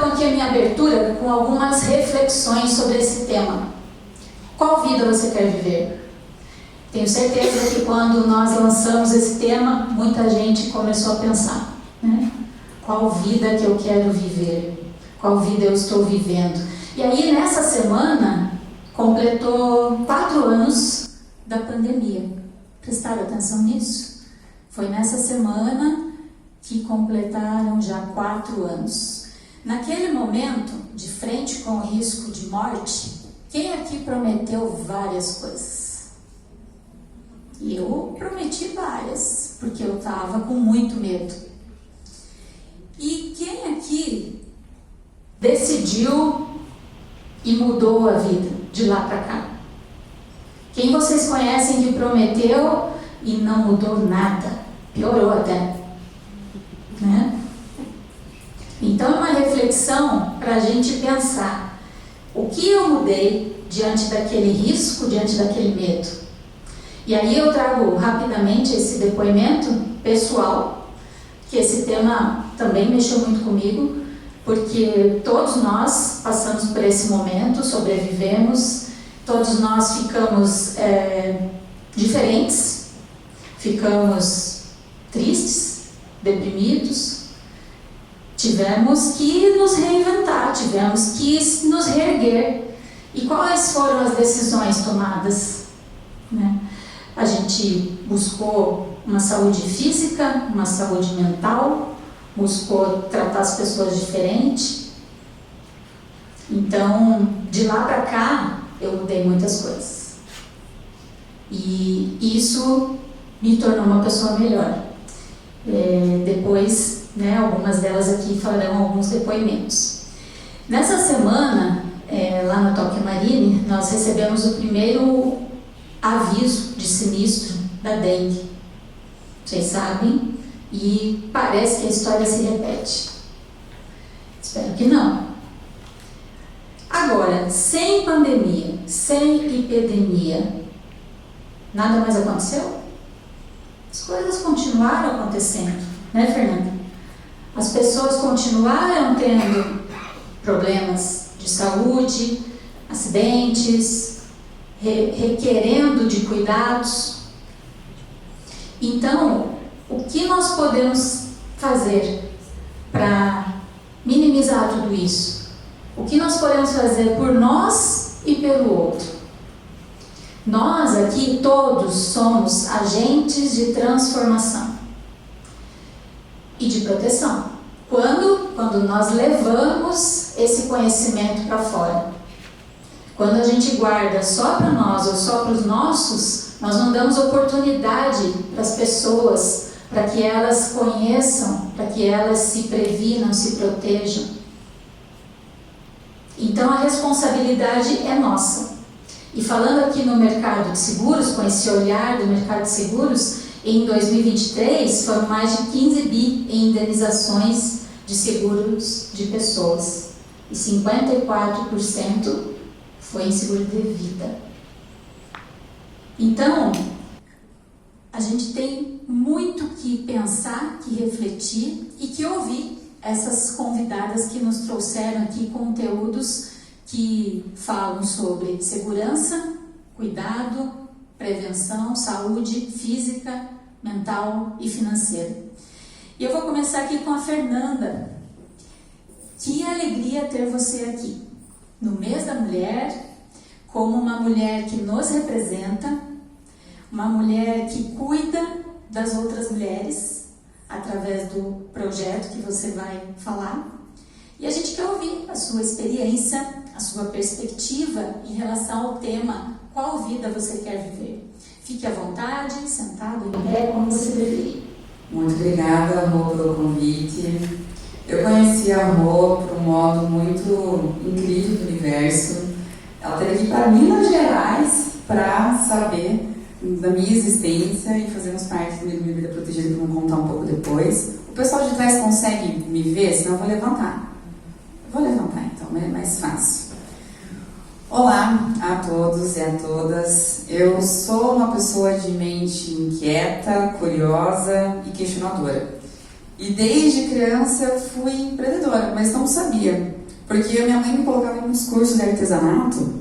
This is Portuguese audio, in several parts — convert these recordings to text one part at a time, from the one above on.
então aqui a minha abertura com algumas reflexões sobre esse tema. Qual vida você quer viver? Tenho certeza que quando nós lançamos esse tema, muita gente começou a pensar, né? Qual vida que eu quero viver? Qual vida eu estou vivendo? E aí, nessa semana, completou 4 anos da pandemia. Prestaram atenção nisso? Foi nessa semana que completaram já 4 anos. Naquele momento, de frente com o risco de morte, quem aqui prometeu várias coisas? Eu prometi várias, porque eu estava com muito medo. E quem aqui decidiu e mudou a vida de lá para cá? Quem vocês conhecem que prometeu e não mudou nada? Piorou até, né? Então é uma reflexão para a gente pensar: o que eu mudei diante daquele risco, diante daquele medo? E aí eu trago rapidamente esse depoimento pessoal, que esse tema também mexeu muito comigo, porque todos nós passamos por esse momento, sobrevivemos, todos nós ficamos diferentes, ficamos tristes, deprimidos, tivemos que nos reinventar, tivemos que nos reerguer. E quais foram as decisões tomadas, né? A gente buscou uma saúde física, uma saúde mental, buscou tratar as pessoas diferente. Então, de lá para cá, eu mudei muitas coisas. E isso me tornou uma pessoa melhor. Depois, né, algumas delas aqui farão alguns depoimentos. Nessa semana, lá na Tóquio Marine, nós recebemos o primeiro aviso de sinistro da dengue. Vocês sabem? E parece que a história se repete. Espero que não. Agora, sem pandemia, sem epidemia, nada mais aconteceu? As coisas continuaram acontecendo, né, Fernanda? As pessoas continuaram tendo problemas de saúde, acidentes, requerendo de cuidados. Então, o que nós podemos fazer para minimizar tudo isso? O que nós podemos fazer por nós e pelo outro? Nós aqui todos somos agentes de transformação e de proteção. Quando nós levamos esse conhecimento para fora. Quando a gente guarda só para nós ou só para os nossos, nós não damos oportunidade para as pessoas, para que elas conheçam, para que elas se previnam, se protejam. Então a responsabilidade é nossa. E falando aqui no mercado de seguros, com esse olhar do mercado de seguros, em 2023 foram mais de 15 bi em indenizações de seguros de pessoas. E 54% foi em seguro de vida. Então, a gente tem muito que pensar, que refletir e que ouvir essas convidadas que nos trouxeram aqui conteúdos que falam sobre segurança, cuidado, prevenção, saúde física, mental e financeira. E eu vou começar aqui com a Fernanda. Que alegria ter você aqui, no mês da mulher, como uma mulher que nos representa, uma mulher que cuida das outras mulheres, através do projeto que você vai falar. E a gente quer ouvir a sua experiência, a sua perspectiva em relação ao tema: qual vida você quer viver? Fique à vontade, sentado em pé, como você preferir. Muito obrigada, Rô, pelo convite. Eu conheci a Rô por um modo muito incrível do universo. Ela teve aqui para Minas Gerais para saber da minha existência e fazermos parte do Minha Vida Protegida, que vamos contar um pouco depois. O pessoal de trás consegue me ver? Senão eu vou levantar. Eu vou levantar então, é mais fácil. Olá a todos e a todas. Eu sou uma pessoa de mente inquieta, curiosa e questionadora. E desde criança eu fui empreendedora, mas não sabia. Porque a minha mãe me colocava em muitos cursos de artesanato,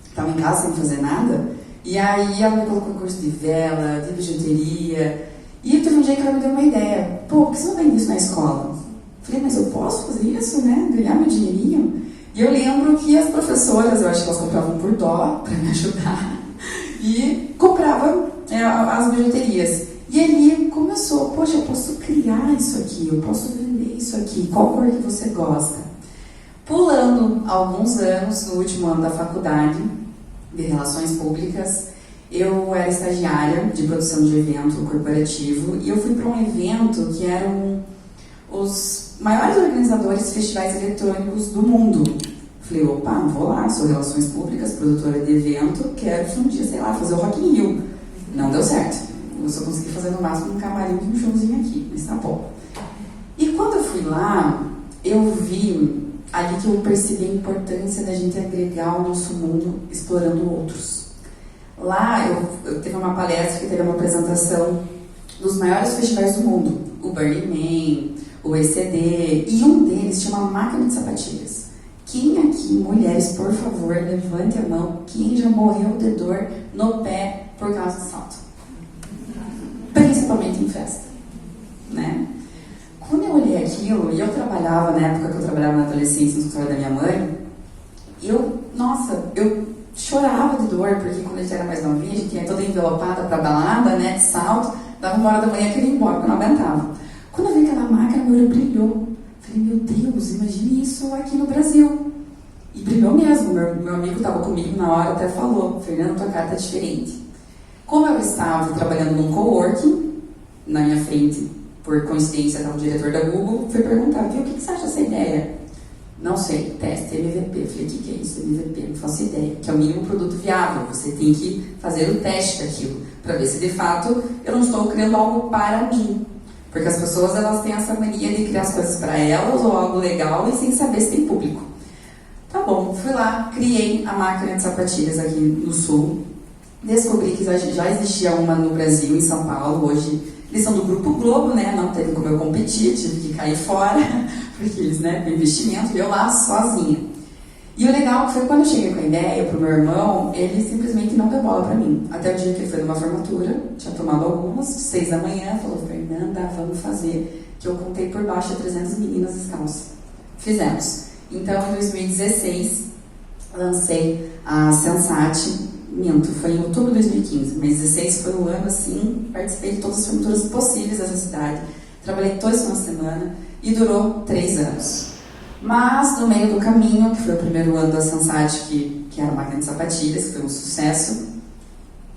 estava em casa sem fazer nada, e aí ela me colocou em curso de vela, de bijuteria, e teve um dia que ela me deu uma ideia. Pô, por que você não vende isso na escola? Falei, mas eu posso fazer isso, né? Ganhar meu dinheirinho? E eu lembro que as professoras, eu acho que elas compravam por dó, para me ajudar, e compravam as bijuterias. E ali começou, poxa, eu posso criar isso aqui, eu posso vender isso aqui, qual cor que você gosta? Pulando alguns anos, no último ano da faculdade de Relações Públicas, eu era estagiária de produção de evento corporativo e eu fui para um evento que eram os maiores organizadores de festivais eletrônicos do mundo. Falei, opa, vou lá, sou Relações Públicas, produtora de evento, quero um dia, sei lá, fazer o Rock in Rio. Não deu certo. Eu só consegui fazer no máximo um camarim e um showzinho aqui, mas tá bom. E quando eu fui lá, eu vi ali que eu percebi a importância da gente agregar o nosso mundo explorando outros. Lá eu teve uma palestra que teve uma apresentação dos maiores festivais do mundo, o Burning Man, o ECD, e um deles tinha uma máquina de sapatilhas. Quem aqui, mulheres, por favor, levante a mão, quem já morreu de dor no pé por causa do salto? Principalmente em festa, né? Quando eu olhei aquilo, e eu trabalhava, na época que eu trabalhava na adolescência no escritório da minha mãe, eu chorava de dor, porque quando a gente era mais novinha, a gente ia toda envelopada pra balada, né, de salto, dava 1h da manhã, queria ir embora, porque eu não aguentava. Quando eu vi aquela máquina, meu olho brilhou. Falei, meu Deus, imagine isso aqui no Brasil. E brilhou mesmo, meu amigo estava comigo na hora, até falou, Fernanda, tua cara tá diferente. Como eu estava trabalhando num coworking, na minha frente, por coincidência, estava o diretor da Google, fui perguntar, viu, o que você acha dessa ideia? Não sei, teste, MVP. Falei, o que é isso, MVP? Não faço ideia. Que é o mínimo produto viável, você tem que fazer o teste daquilo, para ver se de fato eu não estou criando algo para mim. Porque as pessoas, elas têm essa mania de criar as coisas para elas, ou algo legal, e sem saber se tem público. Tá bom, fui lá, criei a máquina de sapatilhas aqui no Sul, descobri que já existia uma no Brasil, em São Paulo, hoje eles são do Grupo Globo, né, não teve como eu competir, tive que cair fora, porque eles, né, com investimento, e eu lá sozinha. E o legal foi quando eu cheguei com a ideia pro meu irmão, ele simplesmente não deu bola pra mim. Até o dia que ele foi numa formatura, tinha tomado algumas, 6 da manhã, falou, Fernanda, vamos fazer, que eu contei por baixo 300 meninas descalças. Fizemos. Então, em 2016, lancei a Sensate, foi em outubro de 2015, mas 2016 foi um ano assim, participei de todas as formaturas possíveis dessa cidade, trabalhei toda essa semana e durou 3 anos. Mas, no meio do caminho, que foi o primeiro ano da Sensate, que era a máquina de sapatilhas, que foi um sucesso,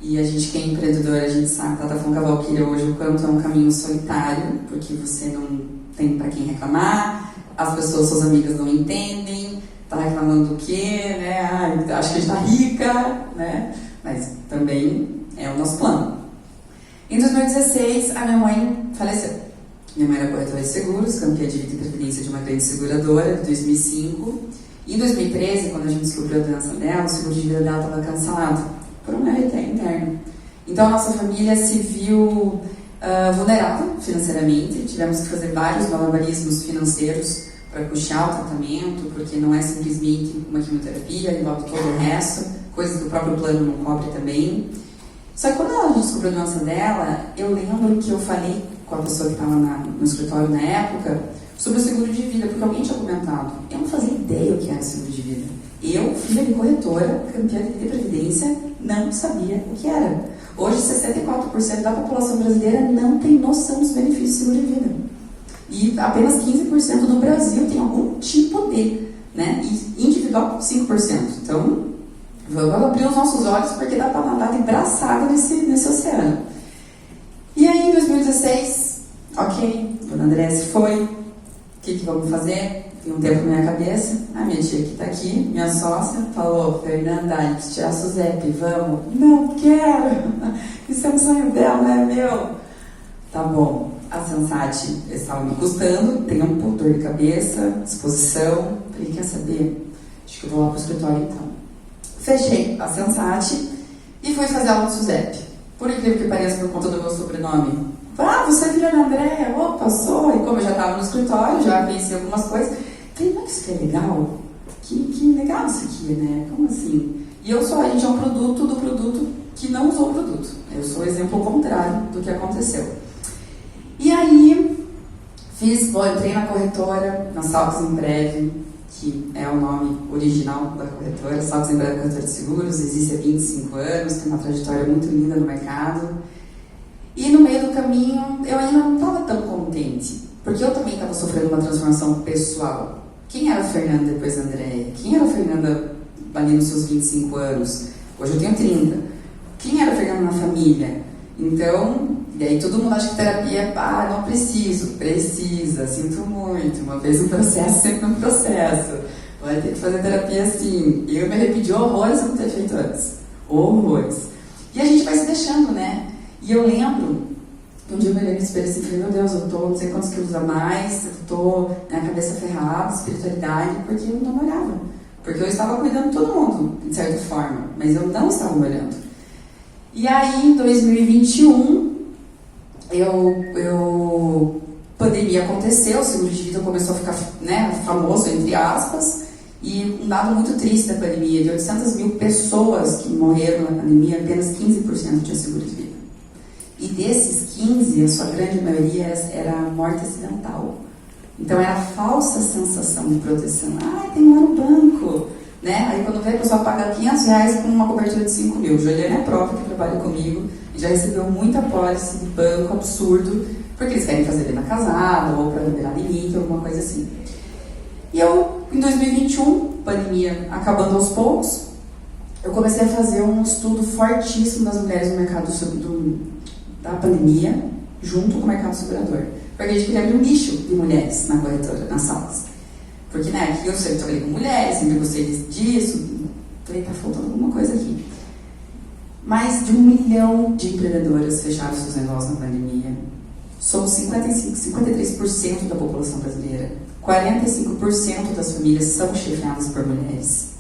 e a gente que é empreendedora, a gente sabe, Tata Fon Cavalqueira hoje, o quanto é um caminho solitário, porque você não tem para quem reclamar, as pessoas, suas amigas não entendem, tá reclamando do quê, né? Ah, acho que a gente tá rica, né? Mas também é o nosso plano. Em 2016, a minha mãe faleceu. Minha mãe era corretora de seguros, campeã de vida e previdência de uma grande seguradora, de 2005. E em 2013, quando a gente descobriu a doença dela, o seguro de vida dela estava cancelado por um RT interno. Então, a nossa família se viu vulnerável financeiramente. Tivemos que fazer vários malabarismos financeiros para custear o tratamento, porque não é simplesmente uma quimioterapia, envolve todo o resto, coisas que o próprio plano não cobre também. Só que quando a gente descobriu a doença dela, eu lembro que eu falei com a pessoa que estava no escritório na época sobre o seguro de vida, porque alguém tinha comentado. Eu não fazia ideia o que era seguro de vida. Eu, filha de corretora, campeã de vida e previdência, não sabia o que era. Hoje, 64% da população brasileira não tem noção dos benefícios do seguro de vida. E apenas 15% do Brasil tem algum tipo de, né? E individual, 5%. Então, vamos abrir os nossos olhos, porque dá para nadar de braçada nesse oceano. E aí, em 2016, ok, Dona André se foi, o que vamos fazer? Tem um tempo na minha cabeça, a minha tia que está aqui, minha sócia, falou, Fernanda, a gente tirar a Suzep, vamos. Não quero, isso é um sonho dela, não é meu. Tá bom, a Sensate estava me custando, tempo, dor de cabeça, disposição, falei, quer saber? Acho que eu vou lá para o escritório então. Fechei a Sensate e fui fazer aula de Suzep. Por incrível que pareça, por conta do meu sobrenome, você é filha da Andréia? Opa, sou. E como eu já estava no escritório, já conheci algumas coisas, falei, mas isso é legal? Que legal isso aqui, né? Como assim? E a gente é um produto do produto que não usou o produto. Eu sou o exemplo contrário do que aconteceu. E aí, entrei na corretora, na Saltos Emprev, que é o nome original da corretora. Saltos Emprev é corretora de seguros, existe há 25 anos, tem uma trajetória muito linda no mercado. E no meio do caminho, eu ainda não estava tão contente, porque eu também estava sofrendo uma transformação pessoal. Quem era a Fernanda depois da Andréia? Quem era a Fernanda ali nos seus 25 anos? Hoje eu tenho 30. Quem era a Fernanda na família? Então, e aí todo mundo acha que terapia, não preciso, precisa, sinto muito, uma vez um processo, sempre um processo. Vai ter que fazer terapia assim. Eu me arrependi horrores por não ter feito antes. Horrores. E a gente vai se deixando, né? E eu lembro, um dia eu me olhei no espelho assim, falei, meu Deus, eu tô não sei quantos quilos a mais, eu tô na cabeça ferrada, espiritualidade, porque eu não me olhava. Porque eu estava cuidando de todo mundo, de certa forma, mas eu não estava me olhando. E aí, em 2021, pandemia aconteceu, o seguro de vida começou a ficar, né, famoso, entre aspas, e um dado muito triste da pandemia, de 800 mil pessoas que morreram na pandemia, apenas 15% tinha seguro de vida. E desses 15, a sua grande maioria era morte acidental. Então era a falsa sensação de proteção. Tem lá no banco, né? Aí quando vem a pessoa paga R$500 com uma cobertura de 5 mil. Juliana é a própria que trabalha comigo e já recebeu muita pólice de banco absurdo, porque eles querem fazer venda casada ou para liberar limite, alguma coisa assim. E eu, em 2021, pandemia acabando aos poucos, eu comecei a fazer um estudo fortíssimo das mulheres no mercado da pandemia, junto com o mercado segurador. Porque a gente queria abrir um nicho de mulheres na corretora, nas salas. Porque, né, aqui eu sempre trabalhei com mulheres, sempre gostei disso. Falei, tá faltando alguma coisa aqui. Mais de 1 milhão de empreendedoras fecharam seus negócios na pandemia. Somos 53% da população brasileira. 45% das famílias são chefiadas por mulheres.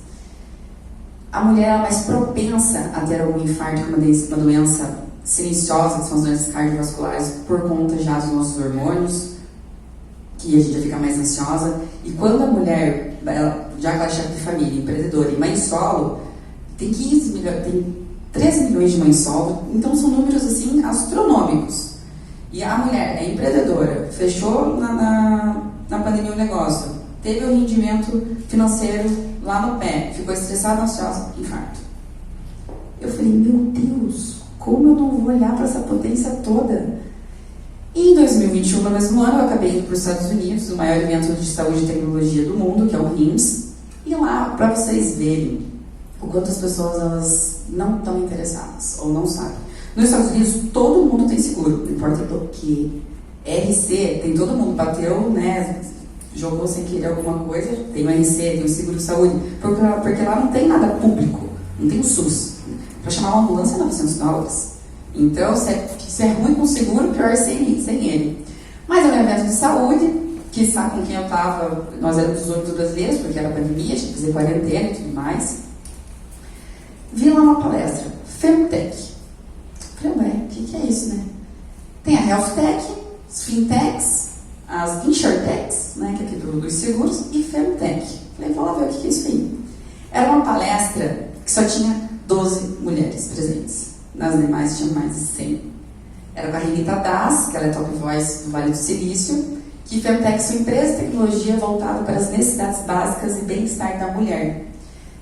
A mulher é mais propensa a ter algum infarto, uma doença silenciosa, que são as doenças cardiovasculares, por conta já dos nossos hormônios, que a gente já fica mais ansiosa. E quando a mulher, já que ela é chefe de família, empreendedora e mãe solo, tem 13 milhões de mães solo, então são números assim astronômicos. E a mulher é empreendedora, fechou na pandemia o negócio, teve um rendimento financeiro lá no pé, ficou estressada, ansiosa, infarto. Eu falei, meu Deus, como eu não vou olhar para essa potência toda? E em 2021, no mesmo ano, eu acabei indo para os Estados Unidos, o maior evento de saúde e tecnologia do mundo, que é o RIMS, e lá, para vocês verem o quanto as pessoas elas não estão interessadas, ou não sabem. Nos Estados Unidos, todo mundo tem seguro, não importa do que. RC, tem todo mundo, bateu, né, jogou sem querer alguma coisa, tem o RC, tem o seguro de saúde, porque lá não tem nada público, não tem o SUS. Para chamar uma ambulância é $900. Então, se é ruim com o seguro, pior é sem ele. Mas é um evento de saúde, que sabe com quem eu estava, nós éramos os únicos brasileiros, porque era pandemia, tinha que fazer quarentena e tudo mais. Vi lá uma palestra, Femtech. Falei, ué, o que é isso, né? Tem a Health Tech, as Fintechs, as Insurtechs, né, que é aqui dos seguros, e Femtech. Falei, vou lá ver o que é isso aí. Era uma palestra que só tinha 12 mulheres presentes. Nas demais tinha mais de 100. Era com a Renita Das, que ela é top voice do Vale do Silício, que Femtech são empresas de tecnologia voltada para as necessidades básicas e bem-estar da mulher.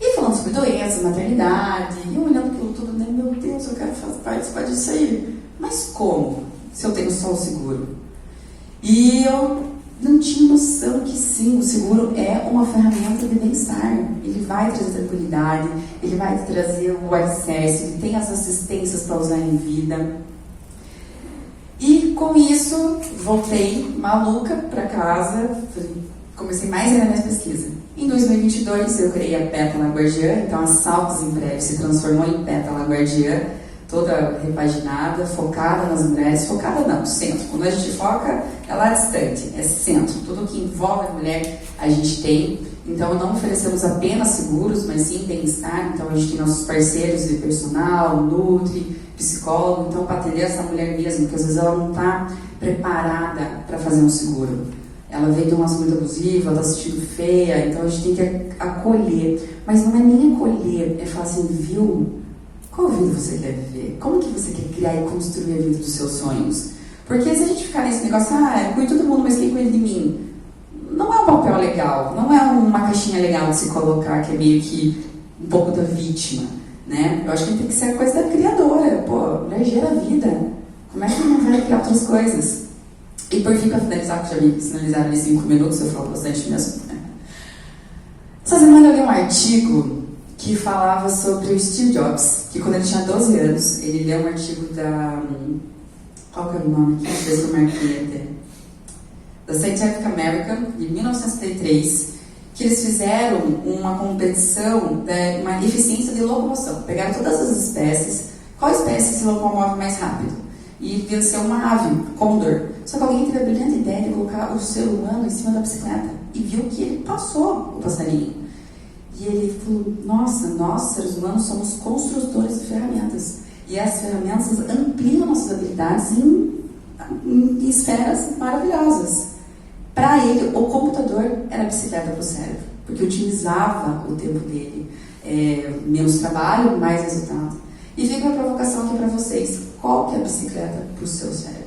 E falando sobre doenças, maternidade, e eu olhando aquilo tudo, né? Meu Deus, eu quero participar disso aí. Mas como? Se eu tenho só o seguro? E eu não tinha noção que sim, o seguro é uma ferramenta de bem-estar. Ele vai trazer tranquilidade, ele vai trazer o alicerce, ele tem as assistências para usar em vida. E com isso, voltei maluca para casa, comecei mais ainda minha pesquisa. Em 2022, eu criei a Pétala Guardiã, então a Saltos Emprev se transformou em Pétala Guardiã, toda repaginada, focada nas mulheres, focada não, centro. Quando a gente foca, é lá distante, é centro. Tudo que envolve a mulher, a gente tem. Então, não oferecemos apenas seguros, mas sim bem-estar. Então, a gente tem nossos parceiros de personal, nutri, psicólogo. Então, para atender essa mulher mesmo, porque às vezes ela não está preparada para fazer um seguro. Ela veio de um relacionamento muito abusivo, ela está se sentindo feia. Então, a gente tem que acolher. Mas não é nem acolher, é falar assim, viu? Qual vida você quer viver? Como que você quer criar e construir a vida dos seus sonhos? Porque se a gente ficar nesse negócio, eu cuido de todo mundo, mas quem cuida de mim? Não é um papel legal, não é uma caixinha legal de se colocar, que é meio que um pouco da vítima, né? Eu acho que tem que ser a coisa da criadora. Pô, a mulher gera vida. Como é que não vai criar outras coisas? E por fim, para finalizar, que já me sinalizaram em 5 minutos, eu falo bastante mesmo. Essa semana eu li um artigo que falava sobre o Steve Jobs, que quando ele tinha 12 anos, ele leu um artigo da... Qual que era o nome aqui? Deixa eu ver se eu marquei até. Da Scientific American, de 1973, que eles fizeram uma competição, uma eficiência de locomoção. Pegaram todas as espécies, qual espécie se locomove mais rápido? E venceu uma ave, condor. Só que alguém teve a brilhante ideia de colocar o ser humano em cima da bicicleta e viu que ele passou o passarinho. E ele falou, nossa, nós, seres humanos, somos construtores de ferramentas. E as ferramentas ampliam nossas habilidades em esferas maravilhosas. Para ele, o computador era a bicicleta para o cérebro, porque utilizava o tempo dele. Menos trabalho, mais resultado. E fica a provocação aqui para vocês. Qual que é a bicicleta para o seu cérebro?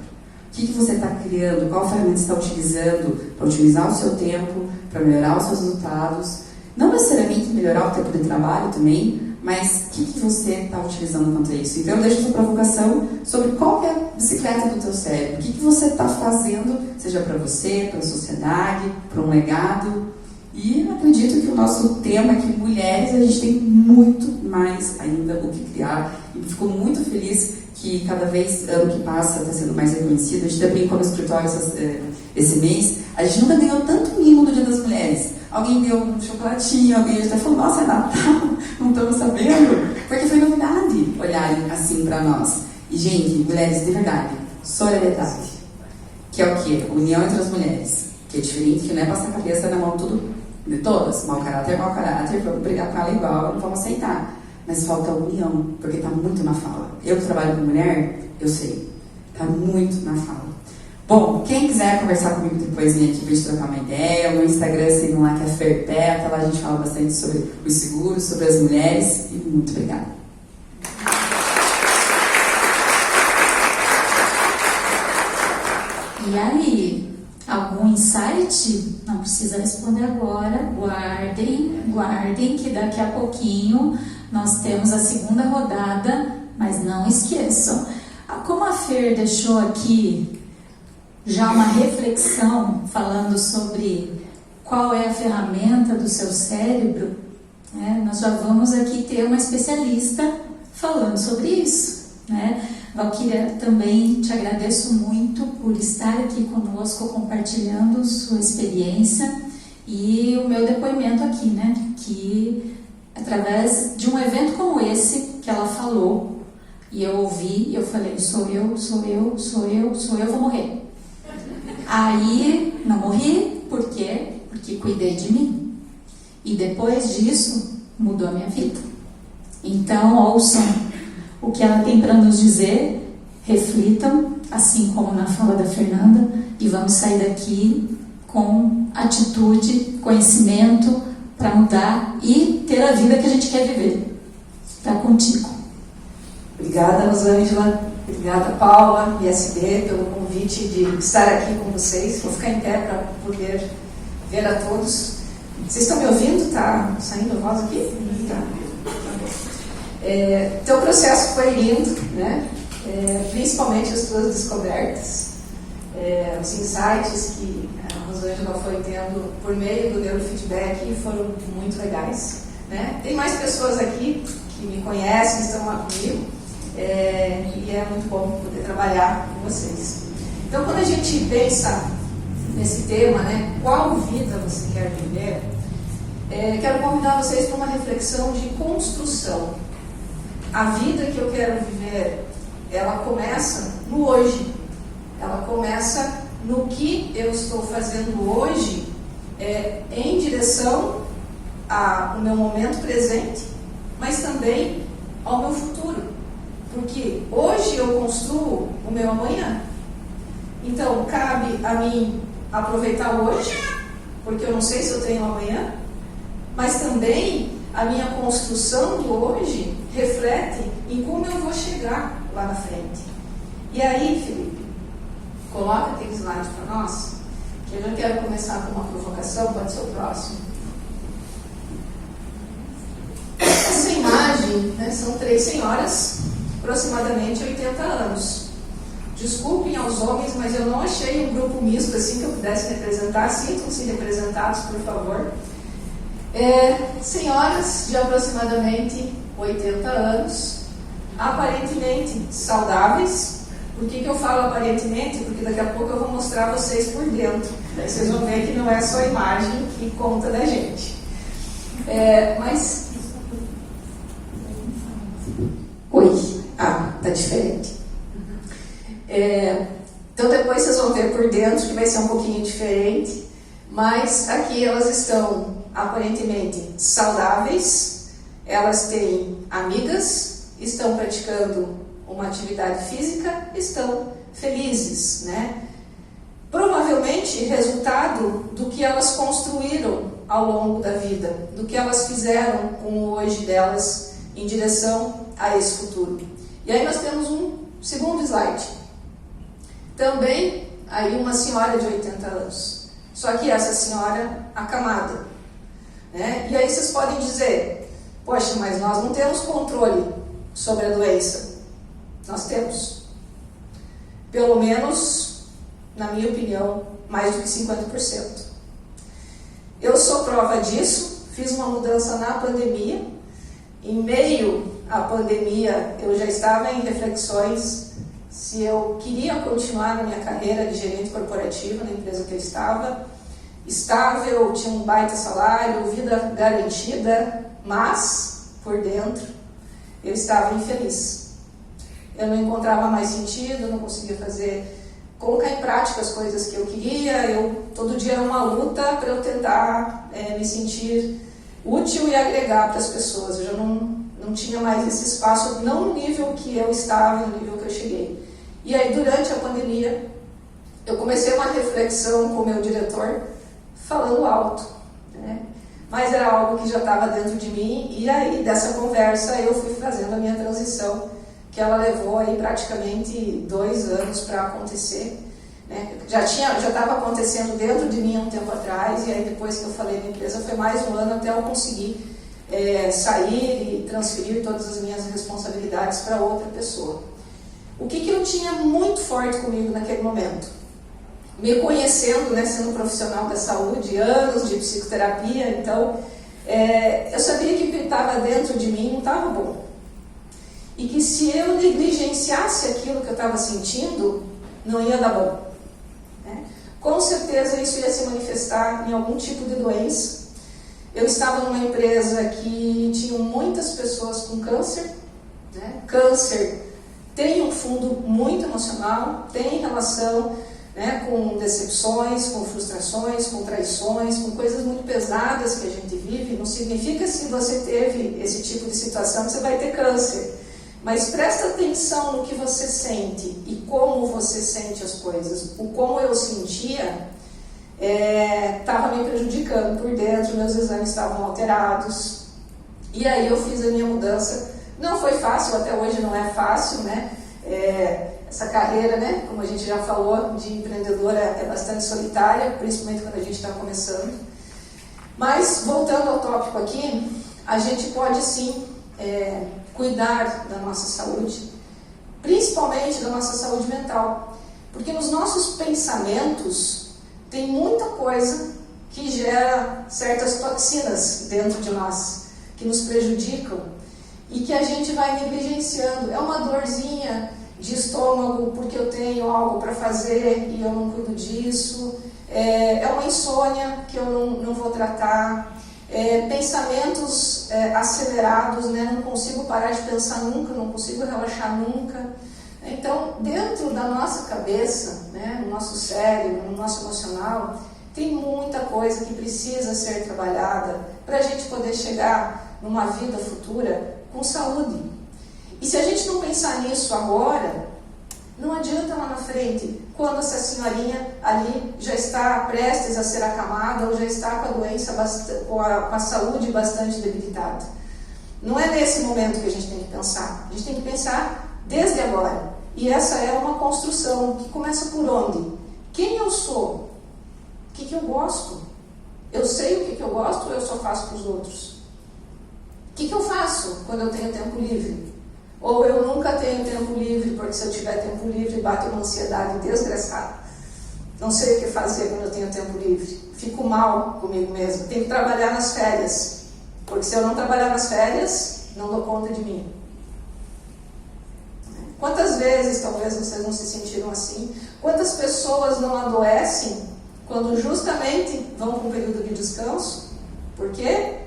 O que você está criando? Qual ferramenta você está utilizando para otimizar o seu tempo, para melhorar os seus resultados? Não necessariamente melhorar o tempo de trabalho também, mas o que você está utilizando contra isso? Então eu deixo essa provocação sobre qual que é a bicicleta do teu cérebro. O que você está fazendo, seja para você, para a sociedade, para um legado. E acredito que o nosso tema aqui, mulheres, a gente tem muito mais ainda o que criar. E fico muito feliz que cada vez, ano que passa, está sendo mais reconhecido. A gente até brincou no escritório esse mês. A gente nunca ganhou tanto mimo no Dia das Mulheres. Alguém deu um chocolatinho, alguém até falou, nossa, é Natal, não estamos sabendo. Porque foi novidade olharem assim para nós. E, gente, mulheres, de verdade, solidariedade. Que é o quê? União entre as mulheres. Que é diferente, que não é passar a cabeça na mão tudo de todas. Mau caráter, vamos brigar com ela igual, não vamos aceitar. Mas falta união, porque está muito na fala. Eu que trabalho com mulher, eu sei. Está muito na fala. Bom, quem quiser conversar comigo depois, vem aqui para a gente trocar uma ideia. O meu Instagram, sigam lá, que é Ferpeta. Lá a gente fala bastante sobre os seguros, sobre as mulheres. E muito obrigada. E aí, algum insight? Não precisa responder agora. Guardem, que daqui a pouquinho nós temos a segunda rodada. Mas não esqueçam, como a Fer deixou aqui já uma reflexão falando sobre qual é a ferramenta do seu cérebro, né? Nós já vamos aqui ter uma especialista falando sobre isso, né? Valquíria, também te agradeço muito por estar aqui conosco compartilhando sua experiência e o meu depoimento aqui, né? Que através de um evento como esse que ela falou e eu ouvi e eu falei, sou eu, vou morrer. Aí, não morri, por quê? Porque cuidei de mim. E depois disso, mudou a minha vida. Então, ouçam o que ela tem para nos dizer, reflitam, assim como na fala da Fernanda, e vamos sair daqui com atitude, conhecimento, para mudar e ter a vida que a gente quer viver. Está contigo. Obrigada, Rosângela. Obrigada, Paula e SB, pelo convite de estar aqui com vocês. Vou ficar em pé para poder ver a todos. Vocês estão me ouvindo? Está saindo a voz aqui? Tá. Teu processo foi lindo, né? Principalmente as tuas descobertas, os insights que a Rosângela foi tendo por meio do neurofeedback foram muito legais, né? Tem mais pessoas aqui que me conhecem, estão lá comigo. E é muito bom poder trabalhar com vocês. Então, quando a gente pensa nesse tema, né, qual vida você quer viver, quero convidar vocês para uma reflexão de construção. A vida que eu quero viver, ela começa no hoje. Ela começa no que eu estou fazendo hoje em direção ao meu momento presente, mas também ao meu futuro. Porque hoje eu construo o meu amanhã. Então, cabe a mim aproveitar hoje, porque eu não sei se eu tenho amanhã, mas também a minha construção do hoje reflete em como eu vou chegar lá na frente. E aí, Felipe, coloca aquele slide para nós, que eu já quero começar com uma provocação, pode ser o próximo. Essa imagem, né, são 3 senhoras, aproximadamente 80 anos. Desculpem aos homens, mas eu não achei um grupo misto assim que eu pudesse representar. Sintam-se representados, por favor. Senhoras de aproximadamente 80 anos, aparentemente saudáveis. Por que eu falo aparentemente? Porque daqui a pouco eu vou mostrar vocês por dentro. Daí vocês vão ver que não é só a imagem que conta da gente. Mas... Oi, tá diferente. Então depois vocês vão ver por dentro que vai ser um pouquinho diferente. Mas aqui elas estão aparentemente saudáveis, elas têm amigas, estão praticando uma atividade física, estão felizes, né? Provavelmente resultado do que elas construíram ao longo da vida, do que elas fizeram com o hoje delas em direção a esse futuro. E aí nós temos um segundo slide. Também aí uma senhora de 80 anos, só que essa senhora acamada, né? E aí vocês podem dizer, poxa, mas nós não temos controle sobre a doença. Nós temos. Pelo menos, na minha opinião, mais do que 50%. Eu sou prova disso, fiz uma mudança na pandemia. Em meio à pandemia, eu já estava em reflexões se eu queria continuar na minha carreira de gerente corporativo na empresa que eu estava. Estável, tinha um baita salário, vida garantida, mas, por dentro, eu estava infeliz. Eu não encontrava mais sentido, não conseguia colocar em prática as coisas que eu queria. Todo dia era uma luta para eu tentar me sentir útil e agregar para as pessoas. Eu já não tinha mais esse espaço, não no nível que eu estava, no nível que eu cheguei. E aí, durante a pandemia, eu comecei uma reflexão com o meu diretor, falando alto, né? Mas era algo que já estava dentro de mim, e aí, dessa conversa, eu fui fazendo a minha transição, que ela levou aí praticamente 2 anos para acontecer, né? Já estava acontecendo dentro de mim há um tempo atrás, e aí depois que eu falei na empresa foi mais 1 ano até eu conseguir sair e transferir todas as minhas responsabilidades para outra pessoa. O que eu tinha muito forte comigo naquele momento? Me conhecendo, né, sendo profissional da saúde, anos de psicoterapia, então eu sabia que o que estava dentro de mim não estava bom. E que se eu negligenciasse aquilo que eu estava sentindo, não ia dar bom, né? Com certeza isso ia se manifestar em algum tipo de doença. Eu estava numa empresa que tinha muitas pessoas com câncer, né? Câncer tem um fundo muito emocional, tem relação, né, com decepções, com frustrações, com traições, com coisas muito pesadas que a gente vive. Não significa que se você teve esse tipo de situação que você vai ter câncer. Mas presta atenção no que você sente e como você sente as coisas. O como eu sentia estava me prejudicando por dentro, meus exames estavam alterados. E aí eu fiz a minha mudança. Não foi fácil, até hoje não é fácil, né? Essa carreira, né, como a gente já falou, de empreendedora é bastante solitária, principalmente quando a gente está começando. Mas, voltando ao tópico aqui, a gente pode sim cuidar da nossa saúde, principalmente da nossa saúde mental, porque nos nossos pensamentos tem muita coisa que gera certas toxinas dentro de nós, que nos prejudicam e que a gente vai negligenciando. É uma dorzinha de estômago porque eu tenho algo para fazer e eu não cuido disso, é uma insônia que eu não vou tratar, pensamentos acelerados, né? Não consigo parar de pensar nunca, não consigo relaxar nunca. Então, dentro da nossa cabeça, né, no nosso cérebro, no nosso emocional, Tem muita coisa que precisa ser trabalhada para a gente poder chegar numa vida futura com saúde. E se a gente não pensar nisso agora, não adianta lá na frente, quando essa senhorinha ali já está prestes a ser acamada ou já está com a doença, com a saúde bastante debilitada. Não é nesse momento que a gente tem que pensar. A gente tem que pensar desde agora. E essa é uma construção que começa por onde? Quem eu sou? O que eu gosto? Eu sei o que eu gosto ou eu só faço para os outros? O que eu faço quando eu tenho tempo livre? Ou eu nunca tenho tempo livre, porque se eu tiver tempo livre bate uma ansiedade desgraçada. Não sei o que fazer quando eu tenho tempo livre. Fico mal comigo mesmo. Tenho que trabalhar nas férias. Porque se eu não trabalhar nas férias, não dou conta de mim. Quantas vezes, talvez vocês não se sentiram assim, quantas pessoas não adoecem quando justamente vão para um período de descanso? Por quê?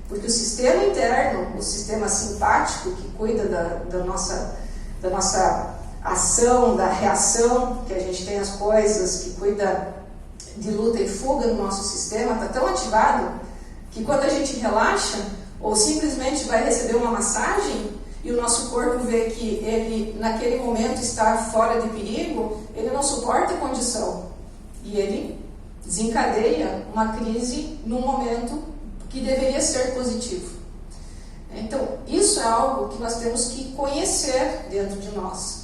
Porque o sistema interno, o sistema simpático, que cuida da nossa ação, da reação que a gente tem às coisas, que cuida de luta e fuga no nosso sistema, está tão ativado que quando a gente relaxa ou simplesmente vai receber uma massagem e o nosso corpo vê que ele naquele momento está fora de perigo, ele não suporta a condição e ele desencadeia uma crise num momento que deveria ser positivo. Então, isso é algo que nós temos que conhecer dentro de nós.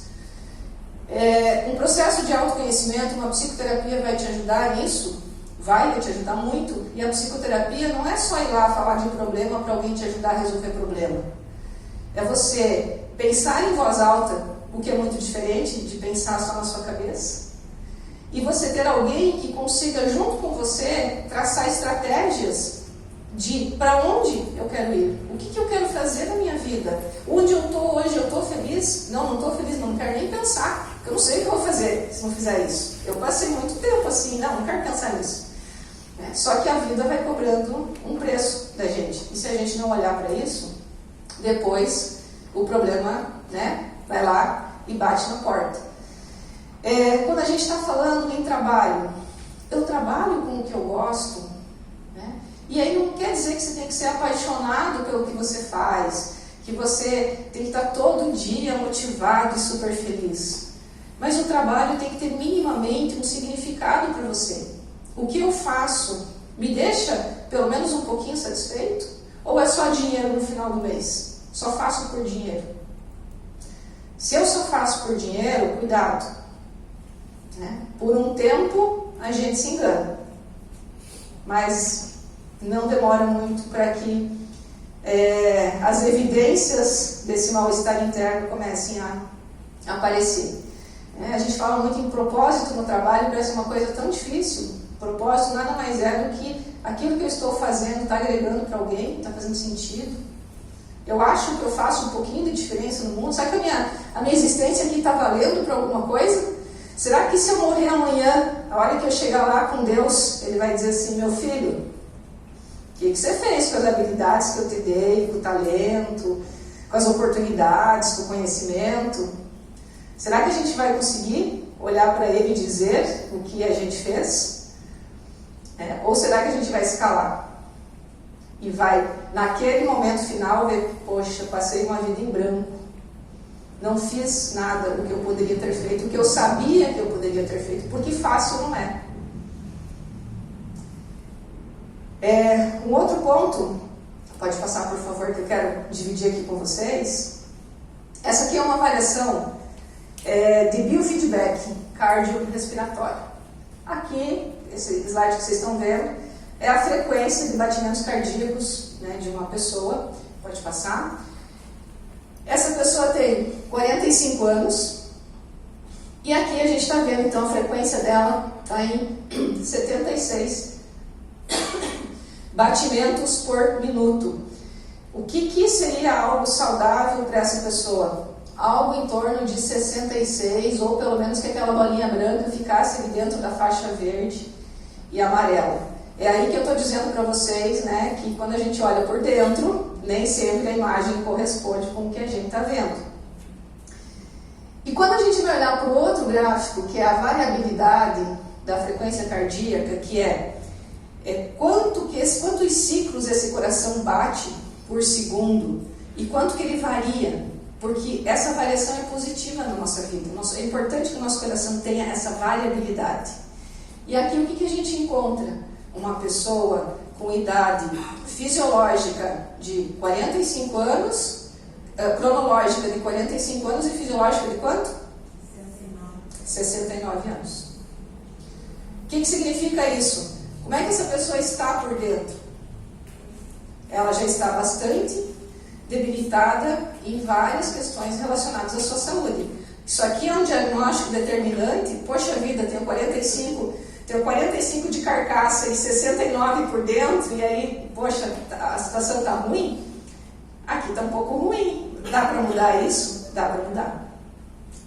Um processo de autoconhecimento, uma psicoterapia vai te ajudar nisso? Vai te ajudar muito. E a psicoterapia não é só ir lá falar de problema para alguém te ajudar a resolver problema. É você pensar em voz alta, o que é muito diferente de pensar só na sua cabeça. E você ter alguém que consiga, junto com você, traçar estratégias de para onde eu quero ir, o que eu quero fazer na minha vida, onde eu estou hoje, eu estou feliz? Não estou feliz, não quero nem pensar, porque eu não sei o que eu vou fazer se não fizer isso. Eu passei muito tempo assim, não quero pensar nisso. Só que a vida vai cobrando um preço da gente, e se a gente não olhar para isso, depois o problema vai lá e bate na porta. Quando a gente está falando em trabalho, eu trabalho com o que eu gosto, e aí não quer dizer que você tem que ser apaixonado pelo que você faz, que você tem que estar todo dia motivado e super feliz. Mas o trabalho tem que ter minimamente um significado para você. O que eu faço me deixa pelo menos um pouquinho satisfeito? Ou é só dinheiro no final do mês? Só faço por dinheiro? Se eu só faço por dinheiro, cuidado. Por um tempo a gente se engana. Mas não demora muito para que as evidências desse mal-estar interno comecem a aparecer. A gente fala muito em propósito no trabalho, parece uma coisa tão difícil. Propósito nada mais é do que aquilo que eu estou fazendo está agregando para alguém, está fazendo sentido. Eu acho que eu faço um pouquinho de diferença no mundo. Será que a minha existência aqui está valendo para alguma coisa? Será que se eu morrer amanhã, a hora que eu chegar lá com Deus, Ele vai dizer assim, meu filho, o que você fez com as habilidades que eu te dei, com o talento, com as oportunidades, com o conhecimento? Será que a gente vai conseguir olhar para Ele e dizer o que a gente fez? Ou será que a gente vai se calar? E vai, naquele momento final, ver, poxa, passei uma vida em branco. Não fiz nada do que eu poderia ter feito, o que eu sabia que eu poderia ter feito, porque fácil não é. Um outro ponto, pode passar por favor, que eu quero dividir aqui com vocês. Essa aqui é uma avaliação de biofeedback cardiorrespiratório. Aqui, esse slide que vocês estão vendo, é a frequência de batimentos cardíacos de uma pessoa. Pode passar. Essa pessoa tem 45 anos. E aqui a gente está vendo, então, a frequência dela está em 76 batimentos por minuto. O que seria algo saudável para essa pessoa? Algo em torno de 66, ou pelo menos que aquela bolinha branca ficasse ali dentro da faixa verde e amarela. É aí que eu estou dizendo para vocês, que quando a gente olha por dentro, nem sempre a imagem corresponde com o que a gente está vendo. E quando a gente vai olhar para o outro gráfico, que é a variabilidade da frequência cardíaca, que é quantos ciclos esse coração bate por segundo e quanto que ele varia, porque essa variação é positiva na nossa vida. É importante que o nosso coração tenha essa variabilidade. E aqui o que a gente encontra? Uma pessoa com idade fisiológica de 45 anos, cronológica de 45 anos e fisiológica de quanto? 69 anos. O que significa isso? Como é que essa pessoa está por dentro? Ela já está bastante debilitada em várias questões relacionadas à sua saúde. Isso aqui é um diagnóstico determinante. Poxa vida, tenho 45 de carcaça e 69 por dentro, e aí, poxa, a situação está ruim? Aqui está um pouco ruim. Dá para mudar isso? Dá para mudar.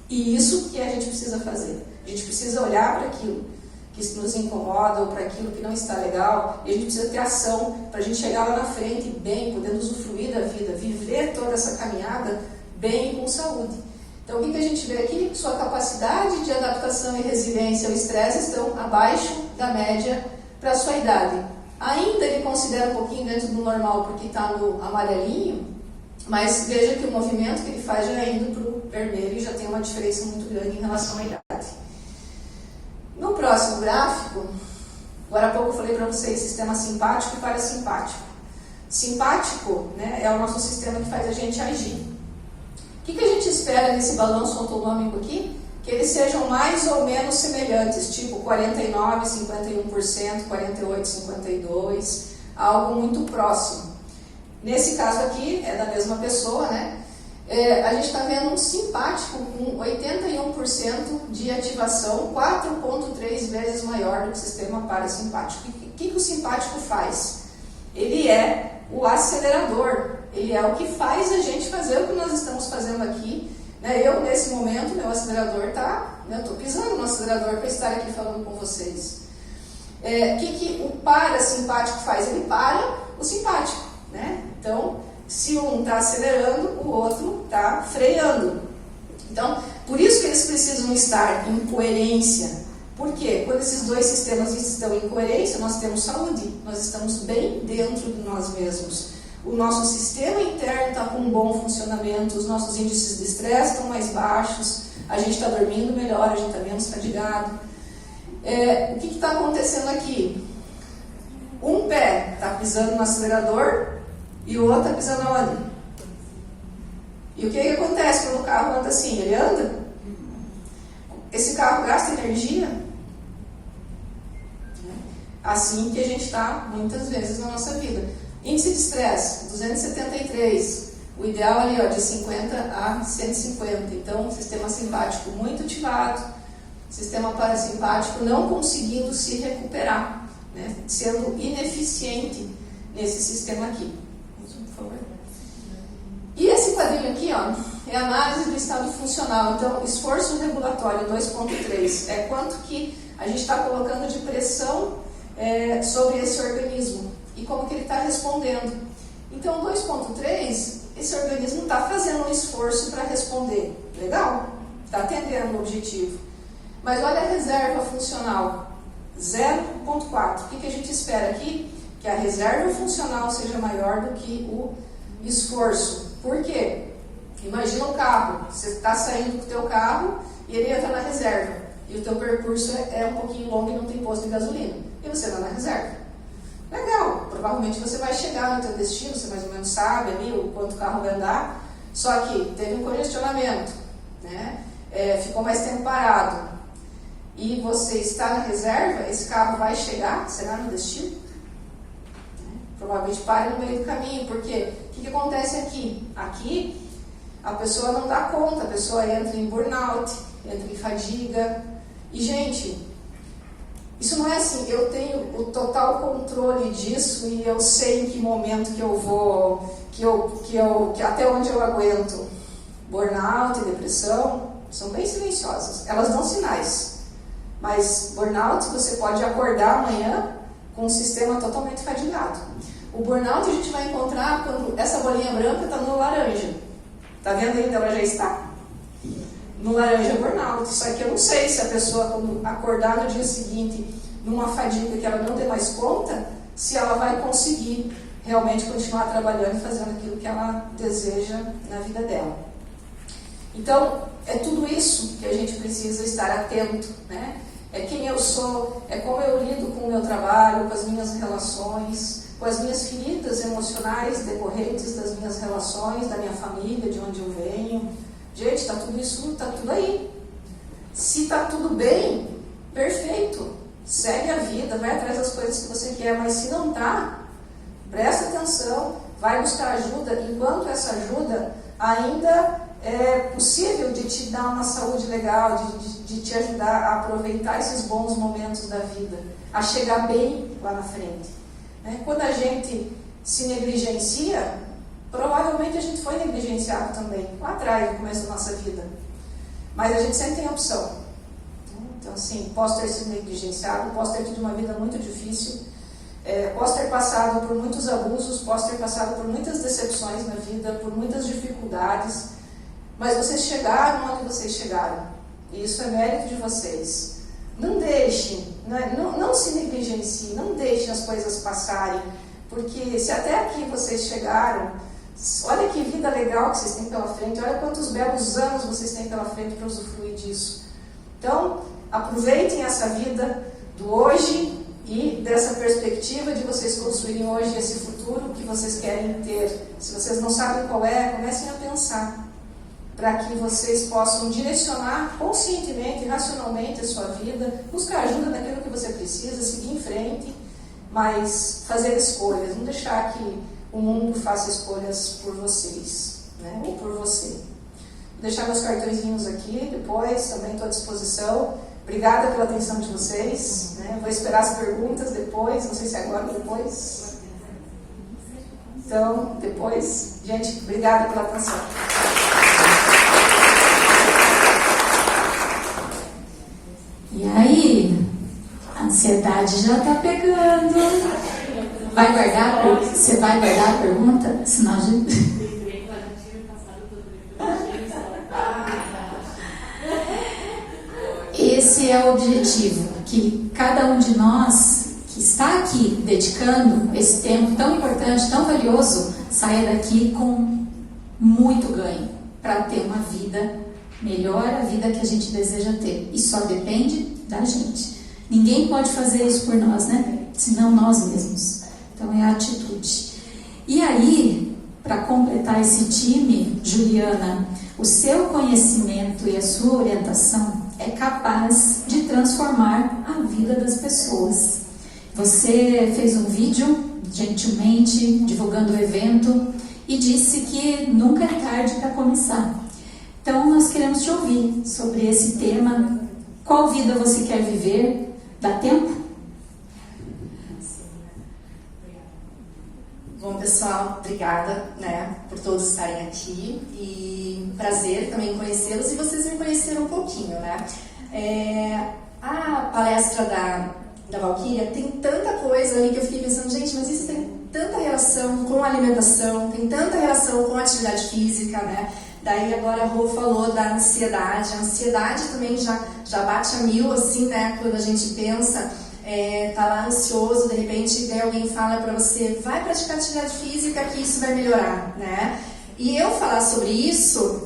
E isso que a gente precisa fazer. A gente precisa olhar para aquilo que nos incomoda ou para aquilo que não está legal, e a gente precisa ter ação para a gente chegar lá na frente bem, podendo usufruir da vida, viver toda essa caminhada bem e com saúde. Então, o que a gente vê aqui? Sua capacidade de adaptação e resiliência ao estresse estão abaixo da média para a sua idade. Ainda ele considera um pouquinho dentro do normal, porque está no amarelinho, mas veja que o movimento que ele faz já é indo para o vermelho e já tem uma diferença muito grande em relação à idade. No próximo gráfico, agora há pouco eu falei para vocês, sistema simpático e parasimpático. Simpático, né, é o nosso sistema que faz a gente agir. O que a gente espera desse balanço autonômico aqui? Que eles sejam mais ou menos semelhantes, tipo 49, 51%, 48, 52%, algo muito próximo. Nesse caso aqui, é da mesma pessoa, né? A gente está vendo um simpático com 81% de ativação, 4,3 vezes maior do que o sistema parasimpático. O que o simpático faz? Ele é o acelerador, ele é o que faz a gente fazer o que nós estamos fazendo aqui. Eu, nesse momento, meu acelerador está, eu estou pisando no acelerador para estar aqui falando com vocês. O que o parasimpático faz? Ele para o simpático, né? Então, se um está acelerando, o outro está freando. Então, por isso que eles precisam estar em coerência. Por quê? Quando esses dois sistemas estão em coerência, nós temos saúde, nós estamos bem dentro de nós mesmos. O nosso sistema interno está com um bom funcionamento, os nossos índices de estresse estão mais baixos, a gente está dormindo melhor, a gente está menos fadigado. O que está acontecendo aqui? Um pé está pisando no acelerador e o outro está pisando onde? E o que acontece quando o carro anda assim? Ele anda? Esse carro gasta energia? Assim que a gente está muitas vezes na nossa vida. Índice de estresse, 273. O ideal ali, ó, de 50 a 150. Então, sistema simpático muito ativado, sistema parasimpático não conseguindo se recuperar, né? Sendo ineficiente nesse sistema aqui. Por favor. E esse quadrinho aqui, ó, é a análise do estado funcional. Então, esforço regulatório 2.3 é quanto que a gente está colocando de pressão sobre esse organismo e como que ele está respondendo. Então, 2.3, esse organismo está fazendo um esforço para responder. Legal? Está atendendo o objetivo. Mas olha a reserva funcional, 0.4. O que a gente espera aqui? Que a reserva funcional seja maior do que o esforço. Por quê? Imagina um carro, você está saindo com o teu carro e ele entra na reserva. E o teu percurso é um pouquinho longo e não tem posto de gasolina. E você está na reserva. Legal, provavelmente você vai chegar no teu destino, você mais ou menos sabe ali o quanto o carro vai andar. Só que teve um congestionamento, né? Ficou mais tempo parado. E você está na reserva, esse carro vai chegar, será no destino? Provavelmente pare no meio do caminho, porque o que acontece aqui? Aqui a pessoa não dá conta, a pessoa entra em burnout, entra em fadiga. E, gente, isso não é assim, eu tenho o total controle disso e eu sei em que momento que eu vou, que até onde eu aguento. Burnout e depressão são bem silenciosas, elas dão sinais. Mas burnout você pode acordar amanhã com um sistema totalmente fadigado. O burnout a gente vai encontrar quando essa bolinha branca está no laranja. Está vendo aí onde ela já está? No laranja burnout. Isso aqui eu não sei se a pessoa, quando acordar no dia seguinte numa fadiga que ela não dê mais conta, se ela vai conseguir realmente continuar trabalhando e fazendo aquilo que ela deseja na vida dela. Então, é tudo isso que a gente precisa estar atento, né? É quem eu sou, é como eu lido com o meu trabalho, com as minhas relações, com as minhas feridas emocionais decorrentes das minhas relações, da minha família, de onde eu venho. Gente, está tudo isso, está tudo aí. Se está tudo bem, perfeito. Segue a vida, vai atrás das coisas que você quer, mas se não está, presta atenção, vai buscar ajuda, enquanto essa ajuda ainda é possível de te dar uma saúde legal, de te ajudar a aproveitar esses bons momentos da vida, a chegar bem lá na frente. Quando a gente se negligencia, provavelmente a gente foi negligenciado também, lá atrás, no começo da nossa vida. Mas a gente sempre tem opção. Então, assim, posso ter sido negligenciado, posso ter tido uma vida muito difícil, posso ter passado por muitos abusos, posso ter passado por muitas decepções na vida, por muitas dificuldades, mas vocês chegaram onde vocês chegaram. E isso é mérito de vocês. Não deixem, não se negligenciem, não deixem as coisas passarem, porque se até aqui vocês chegaram, olha que vida legal que vocês têm pela frente, olha quantos belos anos vocês têm pela frente para usufruir disso. Então, aproveitem essa vida do hoje e dessa perspectiva de vocês construírem hoje esse futuro que vocês querem ter. Se vocês não sabem qual é, comecem a pensar, para que vocês possam direcionar conscientemente e racionalmente a sua vida, buscar ajuda naquilo que você precisa, seguir em frente, mas fazer escolhas, não deixar que o mundo faça escolhas por vocês, né? Ou por você. Vou deixar meus cartõezinhos aqui, depois também estou à disposição. Obrigada pela atenção de vocês, né? Vou esperar as perguntas depois, não sei se é agora ou depois. Então, depois, gente, obrigada pela atenção. E aí, a ansiedade já está pegando. Vai guardar? Você vai guardar a pergunta? Senão a gente... Esse é o objetivo, que cada um de nós que está aqui dedicando esse tempo tão importante, tão valioso, saia daqui com muito ganho para ter uma vida melhor, a vida que a gente deseja ter. E só depende da gente. Ninguém pode fazer isso por nós, né? Senão nós mesmos. Então é a atitude. E aí, para completar esse time, Juliana, o seu conhecimento e a sua orientação é capaz de transformar a vida das pessoas. Você fez um vídeo, gentilmente, divulgando o evento e disse que nunca é tarde para começar. Então, nós queremos te ouvir sobre esse tema. Qual vida você quer viver? Dá tempo? Bom, pessoal, obrigada, né, por todos estarem aqui e prazer também conhecê-los e vocês me conheceram um pouquinho, né. A palestra da Valquíria tem tanta coisa ali que eu fiquei pensando, gente, mas isso tem tanta relação com a alimentação, tem tanta relação com a atividade física, né. Daí agora a Rô falou da ansiedade, a ansiedade também já bate a 1000, assim, né, quando a gente pensa... tá lá ansioso, de repente daí alguém fala pra você, vai praticar atividade física que isso vai melhorar, né? E eu falar sobre isso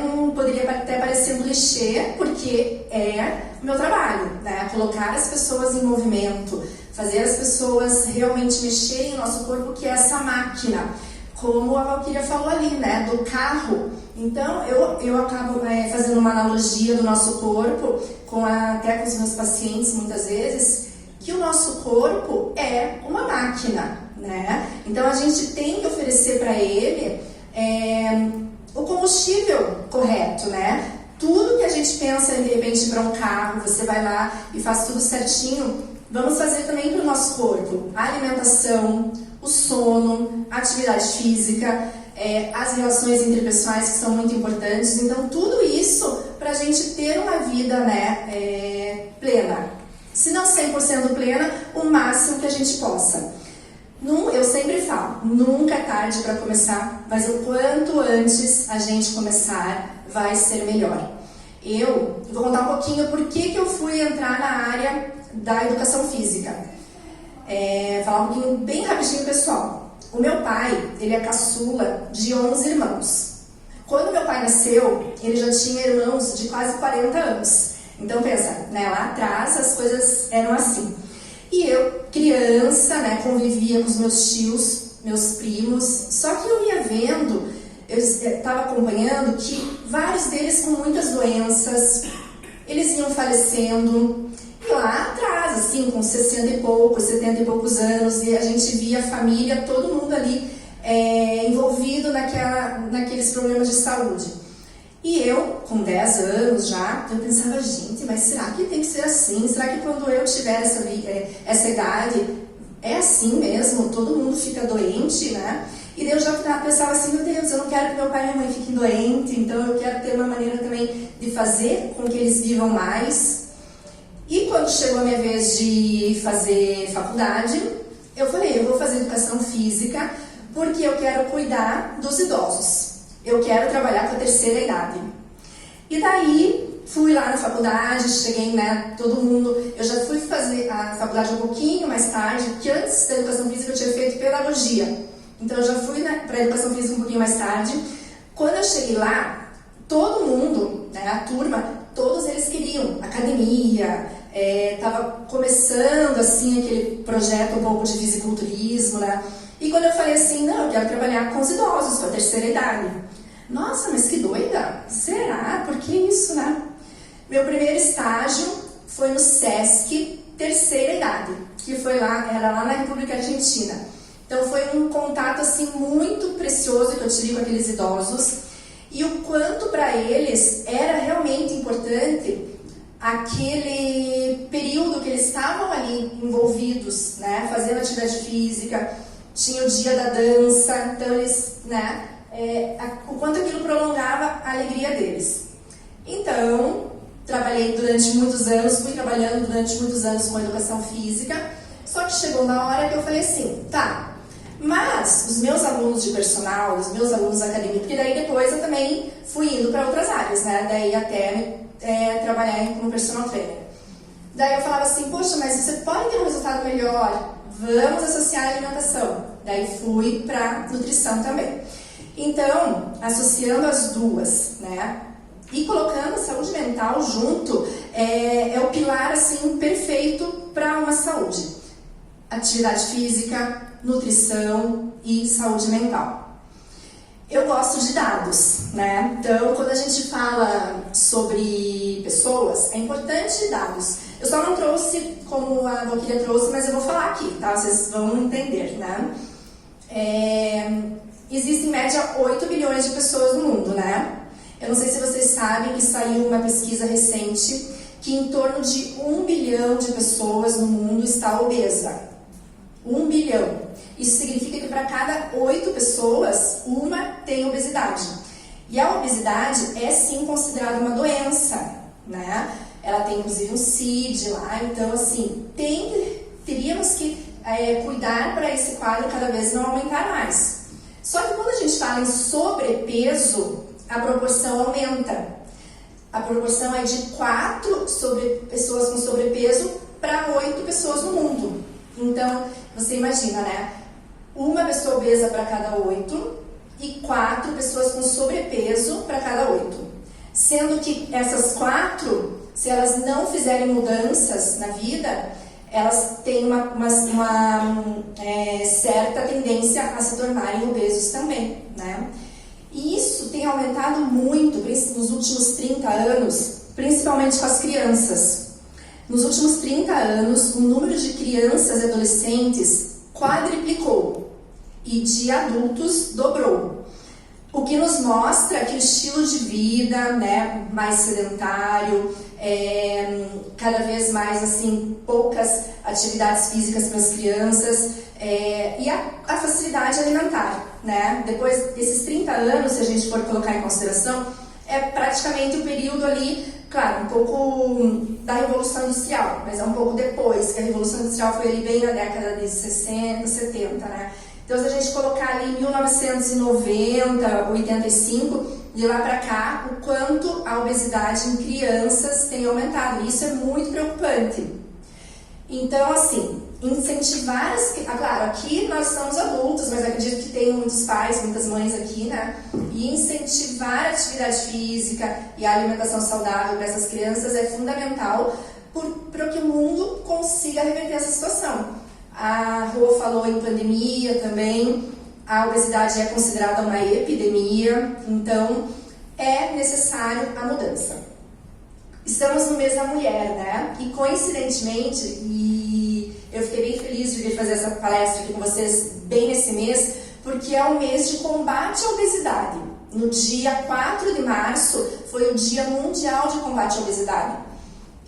não poderia até parecer um clichê, porque é o meu trabalho, né? Colocar as pessoas em movimento, fazer as pessoas realmente mexerem no nosso corpo, que é essa máquina, como a Valquíria falou ali, né? Do carro. Então, eu acabo fazendo uma analogia do nosso corpo, até com os meus pacientes, muitas vezes, que o nosso corpo é uma máquina, né? Então, a gente tem que oferecer para ele o combustível correto, né? Tudo que a gente pensa, de repente, para um carro, você vai lá e faz tudo certinho, vamos fazer também para o nosso corpo. A alimentação, o sono, a atividade física... as relações interpessoais que são muito importantes, então tudo isso para a gente ter uma vida, né, plena, se não 100% plena, o máximo que a gente possa. Eu sempre falo, nunca é tarde para começar, mas o quanto antes a gente começar vai ser melhor. Eu vou contar um pouquinho por que eu fui entrar na área da educação física. Falar um pouquinho bem rapidinho, pessoal. O meu pai, ele é caçula de 11 irmãos. Quando meu pai nasceu, ele já tinha irmãos de quase 40 anos. Então pensa, né, lá atrás as coisas eram assim. E eu, criança, né, convivia com os meus tios, meus primos, só que eu ia vendo, eu estava acompanhando que vários deles com muitas doenças, eles iam falecendo. E lá atrás, assim, com 60 e poucos, 70 e poucos anos, e a gente via a família, todo mundo ali envolvido naqueles problemas de saúde. E eu, com 10 anos já, eu pensava, gente, mas será que tem que ser assim? Será que quando eu tiver essa idade, é assim mesmo? Todo mundo fica doente, né? E daí eu já pensava assim, meu Deus, eu não quero que meu pai e minha mãe fiquem doentes, então eu quero ter uma maneira também de fazer com que eles vivam mais. E quando chegou a minha vez de fazer faculdade, eu falei, eu vou fazer educação física porque eu quero cuidar dos idosos. Eu quero trabalhar com a terceira idade. E daí, fui lá na faculdade, cheguei, né, todo mundo... Eu já fui fazer a faculdade um pouquinho mais tarde, porque antes da educação física eu tinha feito pedagogia. Então, eu já fui para a educação física um pouquinho mais tarde. Quando eu cheguei lá, todo mundo, né, a turma, todos eles queriam academia, estava começando, assim, aquele projeto um pouco de fisiculturismo, né? E quando eu falei assim, não, eu quero trabalhar com os idosos, com a terceira idade. Nossa, mas que doida! Será? Por que isso, né? Meu primeiro estágio foi no SESC Terceira Idade, que foi lá, era lá na República Argentina. Então foi um contato assim muito precioso que eu tive com aqueles idosos e o quanto para eles era realmente importante aquele período que eles estavam ali envolvidos, né, fazendo atividade física. Tinha o dia da dança, então eles, né, o quanto aquilo prolongava a alegria deles. Então, trabalhei durante muitos anos, fui trabalhando durante muitos anos com educação física, só que chegou uma hora que eu falei assim, tá, mas os meus alunos de personal, os meus alunos acadêmicos, porque daí depois eu também fui indo para outras áreas, né, daí até trabalhar como personal trainer. Daí eu falava assim, poxa, mas você pode ter um resultado melhor, vamos associar a alimentação. Daí fui para nutrição também. Então, associando as duas, né, e colocando a saúde mental junto, é o pilar, assim, perfeito para uma saúde. Atividade física, nutrição e saúde mental. Eu gosto de dados, né? Então, quando a gente fala sobre pessoas, é importante dados. Eu só não trouxe como a Valquíria trouxe, mas eu vou falar aqui, tá? Vocês vão entender, né? Existem em média 8 bilhões de pessoas no mundo, né? Eu não sei se vocês sabem que saiu uma pesquisa recente que em torno de 1 bilhão de pessoas no mundo está obesa. 1 bilhão. Isso significa que para cada 8 pessoas, uma tem obesidade. E a obesidade é sim considerada uma doença, né? Ela tem inclusive um CID lá, então assim, teríamos que cuidar para esse quadro cada vez não aumentar mais. Só que quando a gente fala em sobrepeso, a proporção aumenta. A proporção é de 4 pessoas com sobrepeso para 8 pessoas no mundo. Então, você imagina, né? Uma pessoa obesa para cada 8 e 4 pessoas com sobrepeso para cada 8. Sendo que essas 4, se elas não fizerem mudanças na vida, elas têm uma certa tendência a se tornarem obesos também, né? E isso tem aumentado muito nos últimos 30 anos, principalmente com as crianças. Nos últimos 30 anos, o número de crianças e adolescentes quadriplicou e de adultos dobrou. O que nos mostra que o estilo de vida, né, mais sedentário, cada vez mais assim, poucas atividades físicas para as crianças e a facilidade alimentar, né? Depois desses 30 anos, se a gente for colocar em consideração, é praticamente o período ali, claro, um pouco da Revolução Industrial, mas é um pouco depois, que a Revolução Industrial foi ali bem na década de 60, 70, né? Então, se a gente colocar ali 1990, 85, de lá para cá, o quanto a obesidade em crianças tem aumentado. E isso é muito preocupante. Então, assim, incentivar claro, aqui nós somos adultos, mas acredito que tem muitos pais, muitas mães aqui, né? E incentivar a atividade física e a alimentação saudável para essas crianças é fundamental para que o mundo consiga reverter essa situação. A Rô falou em pandemia também, a obesidade é considerada uma epidemia, então é necessário a mudança. Estamos no mês da mulher, né? E coincidentemente, eu fiquei bem feliz de vir fazer essa palestra aqui com vocês bem nesse mês, porque é o mês de combate à obesidade. No dia 4 de março foi o Dia Mundial de Combate à Obesidade.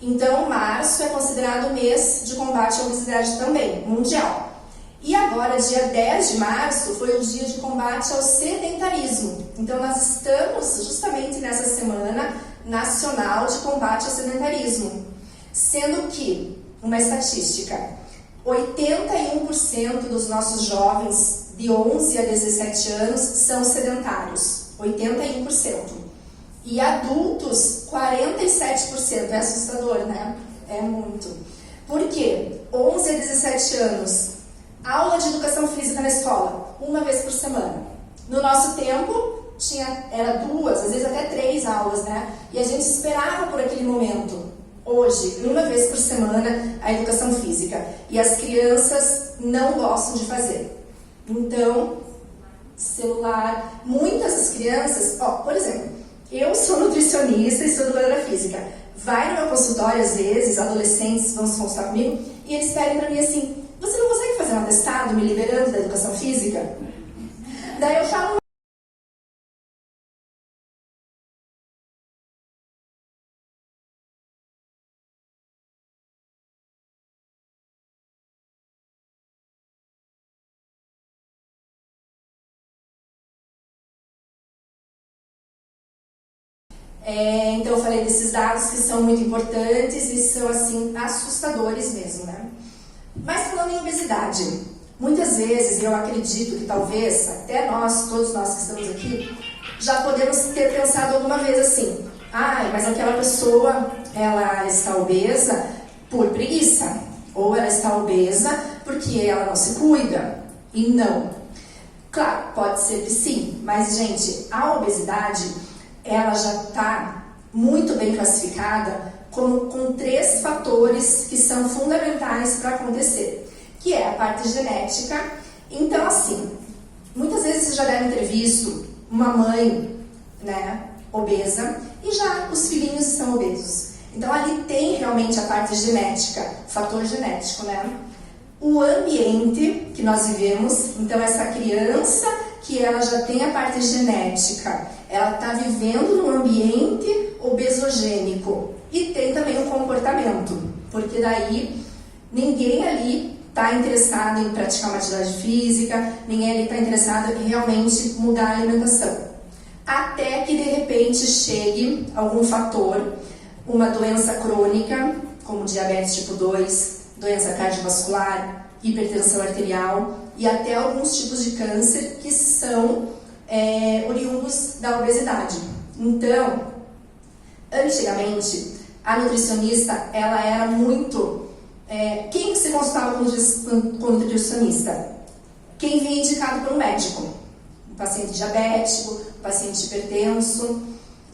Então, março é considerado o mês de combate à obesidade também, mundial. E agora, dia 10 de março, foi o dia de combate ao sedentarismo. Então, nós estamos justamente nessa semana nacional de combate ao sedentarismo. Sendo que, uma estatística, 81% dos nossos jovens de 11 a 17 anos são sedentários. 81%. E adultos, 47%. É assustador, né? É muito. Por quê? 11 a 17 anos. Aula de educação física na escola, uma vez por semana. No nosso tempo, era 2, às vezes até 3 aulas, né? E a gente esperava por aquele momento. Hoje, uma vez por semana, a educação física. E as crianças não gostam de fazer. Então, celular, muitas das crianças, por exemplo, eu sou nutricionista e sou educadora física. Vai no meu consultório, às vezes, adolescentes vão se consultar comigo, e eles pedem pra mim assim, você não consegue fazer um atestado me liberando da educação física? Daí eu falo, então eu falei desses dados que são muito importantes e são assim assustadores mesmo, né? Mas falando em obesidade, muitas vezes eu acredito que talvez até nós, todos nós que estamos aqui, já podemos ter pensado alguma vez assim, mas aquela pessoa, ela está obesa por preguiça, ou ela está obesa porque ela não se cuida. E não. Claro, pode ser que sim, mas gente, a obesidade ela já está muito bem classificada com 3 fatores que são fundamentais para acontecer, que é a parte genética. Então, assim, muitas vezes vocês já devem ter visto uma mãe, né, obesa, e já os filhinhos estão obesos. Então, ali tem realmente a parte genética, fator genético, né? O ambiente que nós vivemos, então essa criança que ela já tem a parte genética, ela está vivendo num ambiente obesogênico. E tem também o comportamento, porque daí ninguém ali está interessado em praticar uma atividade física, ninguém ali está interessado em realmente mudar a alimentação. Até que de repente chegue algum fator, uma doença crônica, como diabetes tipo 2, doença cardiovascular, hipertensão arterial e até alguns tipos de câncer que são oriundos da obesidade. Então, antigamente, a nutricionista, ela era muito... quem se consultava com o nutricionista? Quem vinha indicado por um médico. Um paciente diabético, um paciente hipertenso.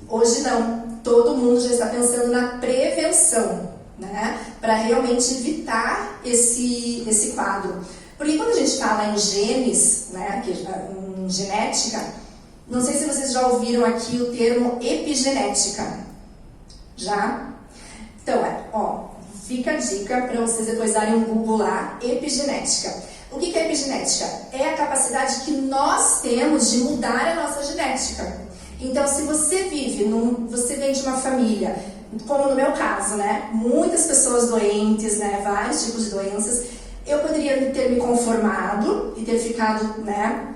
Hoje não. Todo mundo já está pensando na prevenção, né? Para realmente evitar esse quadro. Porque quando a gente fala em genes, né, em genética, não sei se vocês já ouviram aqui o termo epigenética. Já? Então, fica a dica para vocês depois darem um Google lá, epigenética. O que é epigenética? É a capacidade que nós temos de mudar a nossa genética. Então, se você você vem de uma família, como no meu caso, né? Muitas pessoas doentes, né? Vários tipos de doenças. Eu poderia ter me conformado e ter ficado, né?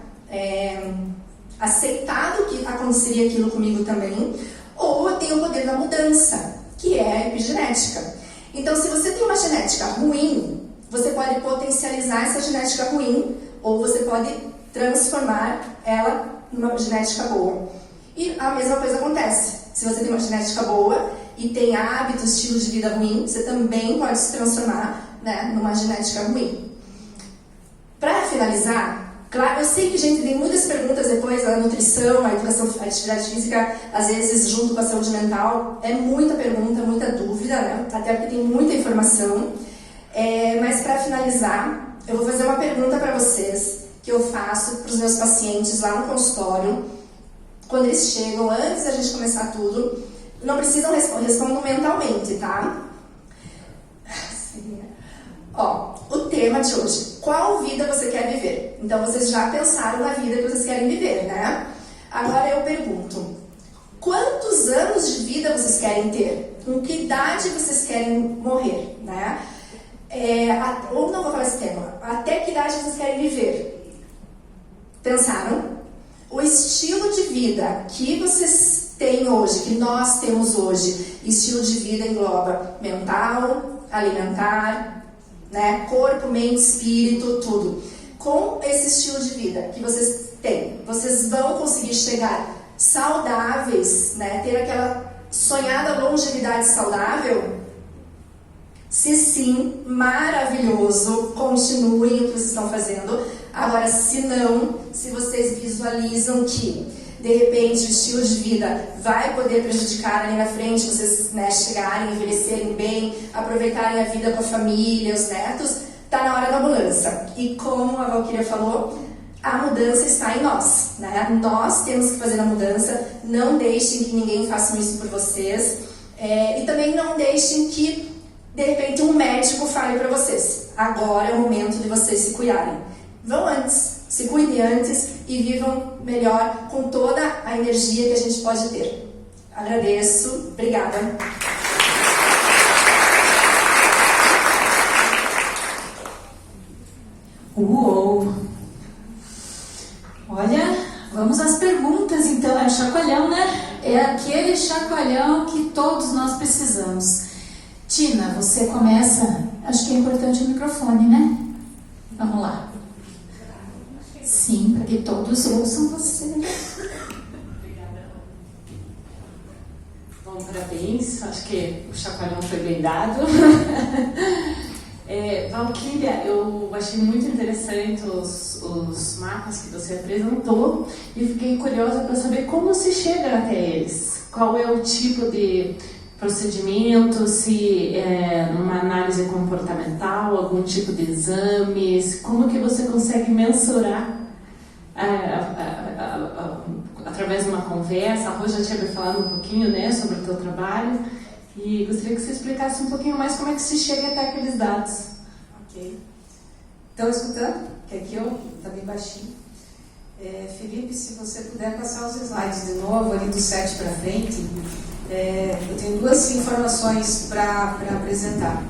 Aceitado que aconteceria aquilo comigo também. Ou eu tenho o poder da mudança, que é a epigenética. Então, se você tem uma genética ruim, você pode potencializar essa genética ruim, ou você pode transformar ela numa genética boa. E a mesma coisa acontece. Se você tem uma genética boa e tem hábitos, estilo de vida ruim, você também pode se transformar, né, numa genética ruim. Para finalizar, claro, eu sei que, gente, tem muitas perguntas depois da nutrição, a educação, a atividade física, às vezes junto com a saúde mental, é muita pergunta, muita dúvida, né? Até porque tem muita informação. Mas para finalizar, eu vou fazer uma pergunta para vocês, que eu faço para os meus pacientes lá no consultório, quando eles chegam, antes da gente começar tudo. Não precisam respondam mentalmente, tá? Ó, o tema de hoje, qual vida você quer viver? Então vocês já pensaram na vida que vocês querem viver, né? Agora eu pergunto, quantos anos de vida vocês querem ter? Com que idade vocês querem morrer, né? Ou não vou falar esse tema, até que idade vocês querem viver? Pensaram? O estilo de vida que vocês têm hoje, que nós temos hoje, estilo de vida engloba mental, alimentar, né? Corpo, mente, espírito, tudo. Com esse estilo de vida que vocês têm, vocês vão conseguir chegar saudáveis, né? Ter aquela sonhada longevidade saudável? Se sim, maravilhoso, continuem o que vocês estão fazendo. Agora, se não, se vocês visualizam que, de repente, o estilo de vida vai poder prejudicar ali na frente, vocês, né, chegarem, envelhecerem bem, aproveitarem a vida com a família, os netos, tá na hora da mudança. E como a Valquíria falou, a mudança está em nós, né? Nós temos que fazer a mudança, não deixem que ninguém faça isso por vocês, e também não deixem que, de repente, um médico fale para vocês, agora é o momento de vocês se cuidarem. Vão antes, se cuidem antes e vivam melhor com toda a energia que a gente pode ter. Agradeço, obrigada. Uou! Olha, vamos às perguntas então. É chacoalhão, né? É aquele chacoalhão que todos nós precisamos. Tina, você começa. Acho que é importante o microfone, né? Vamos lá. Sim, para que todos ouçam você. Obrigada. Bom, parabéns. Acho que o chacoalhão foi bem dado. Valquíria, eu achei muito interessante os mapas que você apresentou e fiquei curiosa para saber como se chega até eles. Qual é o tipo de procedimento, se é uma análise comportamental, algum tipo de exames, como que você consegue mensurar através de uma conversa? A Rô já tinha me falado um pouquinho, né, sobre o teu trabalho e gostaria que você explicasse um pouquinho mais como é que se chega até aqueles dados. Ok. Estão escutando? Que aqui eu está bem baixinho. Felipe, se você puder passar os slides de novo, ali do 7 para frente. Eu tenho duas informações para apresentar.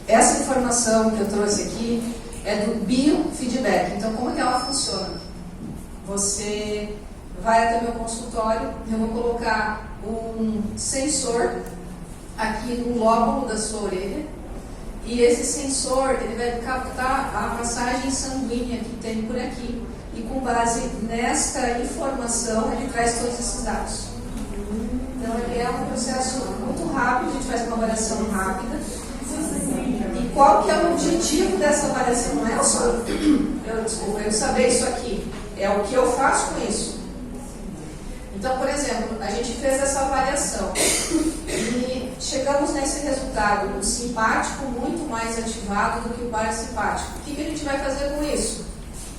Essa informação que eu trouxe aqui é do biofeedback. Então, como que ela funciona? Você vai até meu consultório, eu vou colocar um sensor aqui no lóbulo da sua orelha e esse sensor ele vai captar a passagem sanguínea que tem por aqui. E com base nesta informação, ele traz todos esses dados. Então, ele é um processo muito rápido, a gente faz uma avaliação rápida. E qual que é o objetivo dessa avaliação? Não é só eu saber isso aqui, é o que eu faço com isso. Então, por exemplo, a gente fez essa avaliação e chegamos nesse resultado, o simpático muito mais ativado do que o parasimpático. O que a gente vai fazer com isso?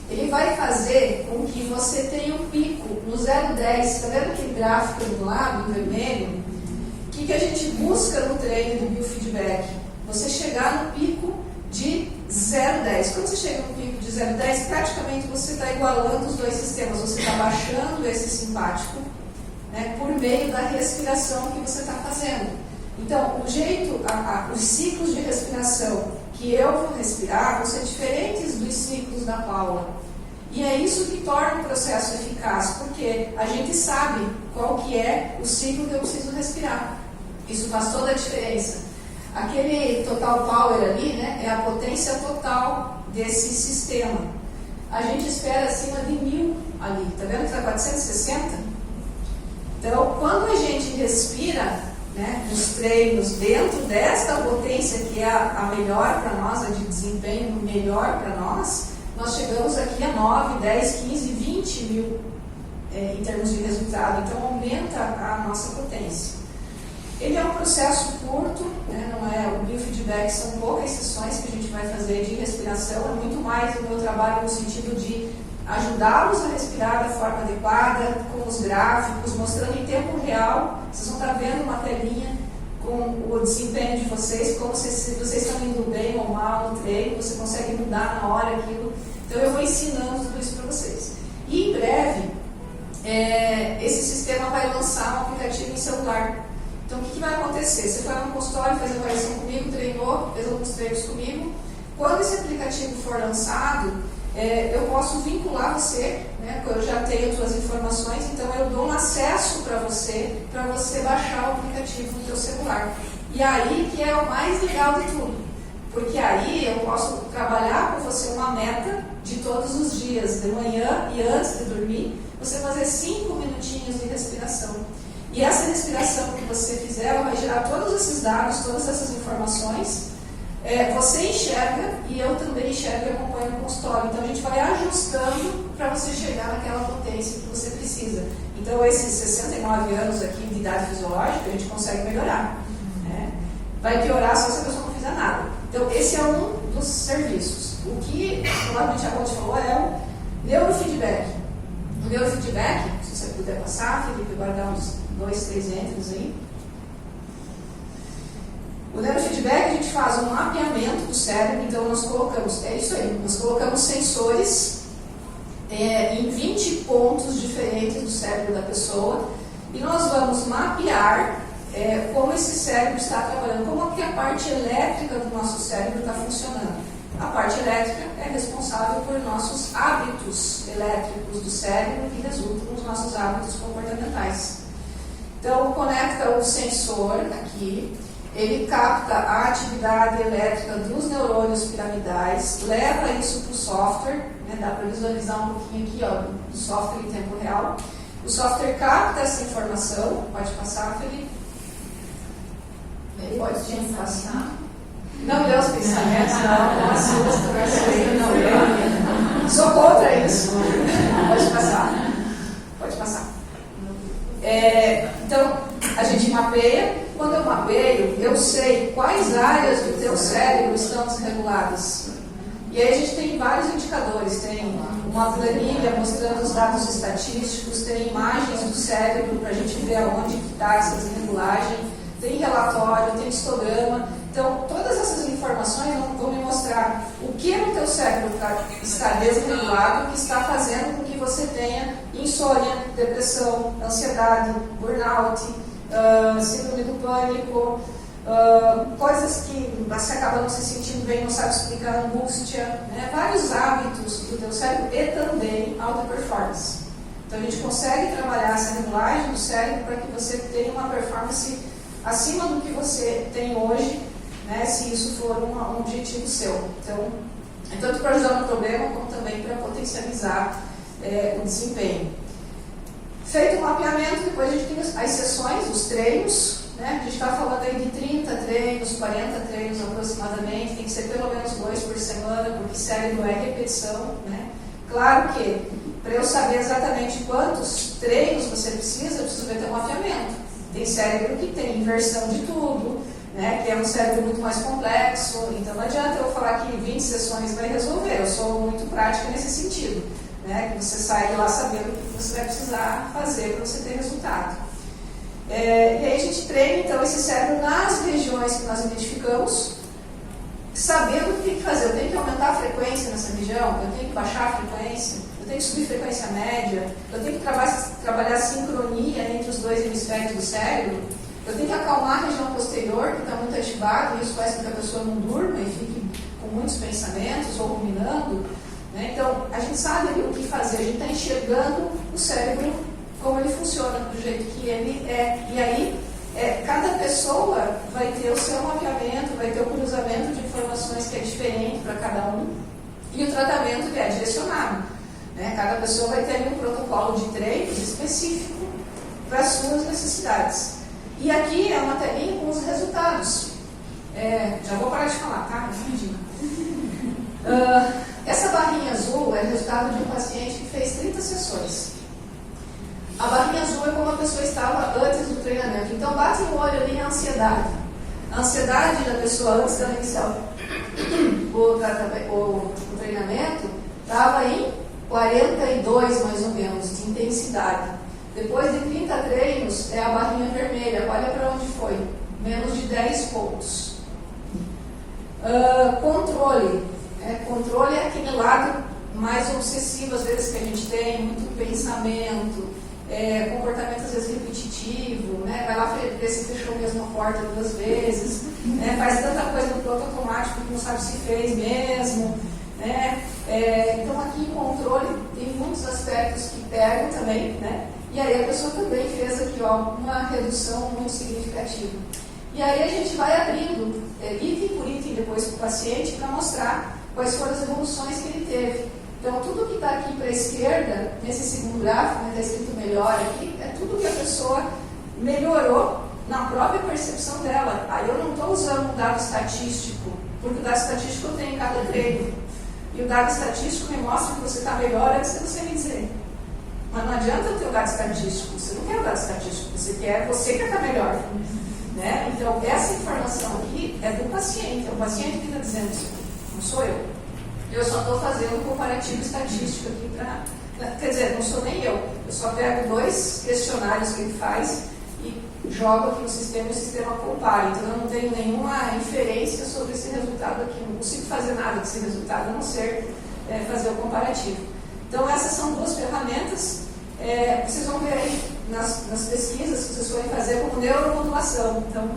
Ele vai fazer com que você tenha um pico no 0,10. Está vendo aquele gráfico do lado, em vermelho? O que a gente busca no treino do biofeedback? Você chegar no pico de 0,10. Quando você chega no pico de 0,10, praticamente você está igualando os dois sistemas. Você está baixando esse simpático, né, por meio da respiração que você está fazendo. Então, os ciclos de respiração que eu vou respirar vão ser diferentes dos ciclos da Paula. E é isso que torna o processo eficaz, porque a gente sabe qual que é o ciclo que eu preciso respirar. Isso faz toda a diferença. Aquele total power ali, né, é a potência total desse sistema. a gente espera acima de 1000 ali. Está vendo que está 460? Então, quando a gente respira, né, nos treinos dentro desta potência que é a melhor para nós, a de desempenho melhor para nós chegamos aqui a 9, 10, 15, 20 mil em termos de resultado. Então, aumenta a nossa potência. Ele é um processo curto, né, não é, o biofeedback são poucas sessões que a gente vai fazer de respiração, é muito mais o meu trabalho no sentido de ajudá-los a respirar da forma adequada, com os gráficos, mostrando em tempo real. Vocês vão estar vendo uma telinha com o desempenho de vocês, como se vocês estão indo bem ou mal no treino, você consegue mudar na hora aquilo. Então eu vou ensinando tudo isso para vocês. E em breve, esse sistema vai lançar um aplicativo em celular. Então o que vai acontecer? Você foi no consultório, fez avaliação comigo, treinou, fez alguns treinos comigo. Quando esse aplicativo for lançado, eu posso vincular você, né, eu já tenho suas informações, então eu dou um acesso para você baixar o aplicativo no seu celular. E aí que é o mais legal de tudo, porque aí eu posso trabalhar com você uma meta de todos os dias, de manhã e antes de dormir, você fazer 5 minutinhos de respiração. E essa respiração que você fizer, ela vai gerar todos esses dados, todas essas informações. Você enxerga e eu também enxergo e acompanho no consultório. Então a gente vai ajustando para você chegar naquela potência que você precisa. Então esses 69 anos aqui de idade fisiológica a gente consegue melhorar. Né? Vai piorar só se a pessoa não fizer nada. Então esse é um dos serviços. O que provavelmente a Rose falou é o neurofeedback. O neurofeedback, se você puder passar, Felipe, guardar uns 2, 3 entros aí. O neurofeedback, a gente faz um mapeamento do cérebro, então nós colocamos, nós colocamos sensores em 20 pontos diferentes do cérebro da pessoa e nós vamos mapear como esse cérebro está trabalhando, como que a parte elétrica do nosso cérebro está funcionando. A parte elétrica é responsável por nossos hábitos elétricos do cérebro que resultam nos nossos hábitos comportamentais. Então, conecta o sensor aqui, ele capta a atividade elétrica dos neurônios piramidais, leva isso para o software, né, dá para visualizar um pouquinho aqui ó, do software em tempo real. O software capta essa informação, pode passar, Felipe? Pode passar. Não leu os pensamentos, não assusta, não leu. Sou contra isso. Pode passar. Pode passar. Então, a gente mapeia. Quando eu mapeio, eu sei quais áreas do teu cérebro estão desreguladas. E aí a gente tem vários indicadores. Tem uma planilha mostrando os dados estatísticos, tem imagens do cérebro para a gente ver aonde está essa desregulagem, tem relatório, tem histograma. Então, todas essas informações vão me mostrar o que no teu cérebro está desregulado, que está fazendo com que você tenha insônia, depressão, ansiedade, burnout, síndrome do pânico, coisas que você acaba não se sentindo bem, não sabe explicar, angústia, né? Vários hábitos do teu cérebro e também alta performance. Então, a gente consegue trabalhar essa regulagem do cérebro para que você tenha uma performance acima do que você tem hoje, né, se isso for um objetivo seu. Então, é tanto para ajudar no problema, como também para potencializar o desempenho. Feito o mapeamento, depois a gente tem as sessões, os treinos, né, a gente está falando aí de 30 treinos, 40 treinos aproximadamente, tem que ser pelo menos 2 por semana, porque cérebro é repetição, né. Claro que, para eu saber exatamente quantos treinos você precisa, eu preciso ver teu mapeamento. Tem cérebro que tem inversão de tudo, né, que é um cérebro muito mais complexo, então não adianta eu falar que 20 sessões vai resolver, eu sou muito prática nesse sentido, né, que você sai de lá sabendo o que você vai precisar fazer para você ter resultado. E aí a gente treina então esse cérebro nas regiões que nós identificamos, sabendo o que tem que fazer. Eu tenho que aumentar a frequência nessa região, eu tenho que baixar a frequência, eu tenho que subir a frequência média, eu tenho que trabalhar a sincronia entre os dois hemisférios do cérebro, eu tenho que acalmar a região posterior, que está muito ativada, e isso faz com que a pessoa não durma e fique com muitos pensamentos ou ruminando. Né? Então, a gente sabe o que fazer, a gente está enxergando o cérebro como ele funciona, do jeito que ele é. E aí, cada pessoa vai ter o seu mapeamento, vai ter o cruzamento de informações que é diferente para cada um. E o tratamento é direcionado, né? Cada pessoa vai ter um protocolo de treinos específico para as suas necessidades. E aqui é uma telinha com os resultados. Já vou parar de falar, tá? Essa barrinha azul é o resultado de um paciente que fez 30 sessões. A barrinha azul é como a pessoa estava antes do treinamento. Então, bate o olho ali na ansiedade. A ansiedade da pessoa antes dela iniciar o treinamento estava em 42, mais ou menos, de intensidade. Depois de 30 treinos, é a barrinha vermelha. Olha para onde foi. Menos de 10 pontos. Controle. Controle é aquele lado mais obsessivo, às vezes, que a gente tem, muito pensamento, comportamento, às vezes, repetitivo, né? Vai lá ver se fechou a mesma porta 2 vezes, né? Faz tanta coisa no piloto automático que não sabe se fez mesmo, né? Então, aqui em controle tem muitos aspectos que pegam também, né? E aí a pessoa também fez aqui, ó, uma redução muito significativa. E aí a gente vai abrindo item por item depois para o paciente para mostrar quais foram as evoluções que ele teve. Então, tudo que está aqui para a esquerda, nesse segundo gráfico, está escrito melhor aqui, é tudo que a pessoa melhorou na própria percepção dela. Aí eu não estou usando um dado estatístico, porque o dado estatístico eu tenho em cada treino. E o dado estatístico me mostra que você está melhor antes de você me dizer. Mas não adianta eu ter o dado estatístico, você não quer o dado estatístico, você quer estar melhor. Né? Então, essa informação aqui é do paciente, é o paciente que está dizendo isso, não sou eu. Eu só estou fazendo um comparativo estatístico aqui para... Quer dizer, não sou nem eu só pego 2 questionários que ele faz e jogo aqui no sistema e o sistema compara. Então, eu não tenho nenhuma inferência sobre esse resultado aqui, não consigo fazer nada desse resultado, a não ser fazer o comparativo. Então, essas são 2 ferramentas. Vocês vão ver aí nas pesquisas que vocês forem fazer como neuromodulação. Então,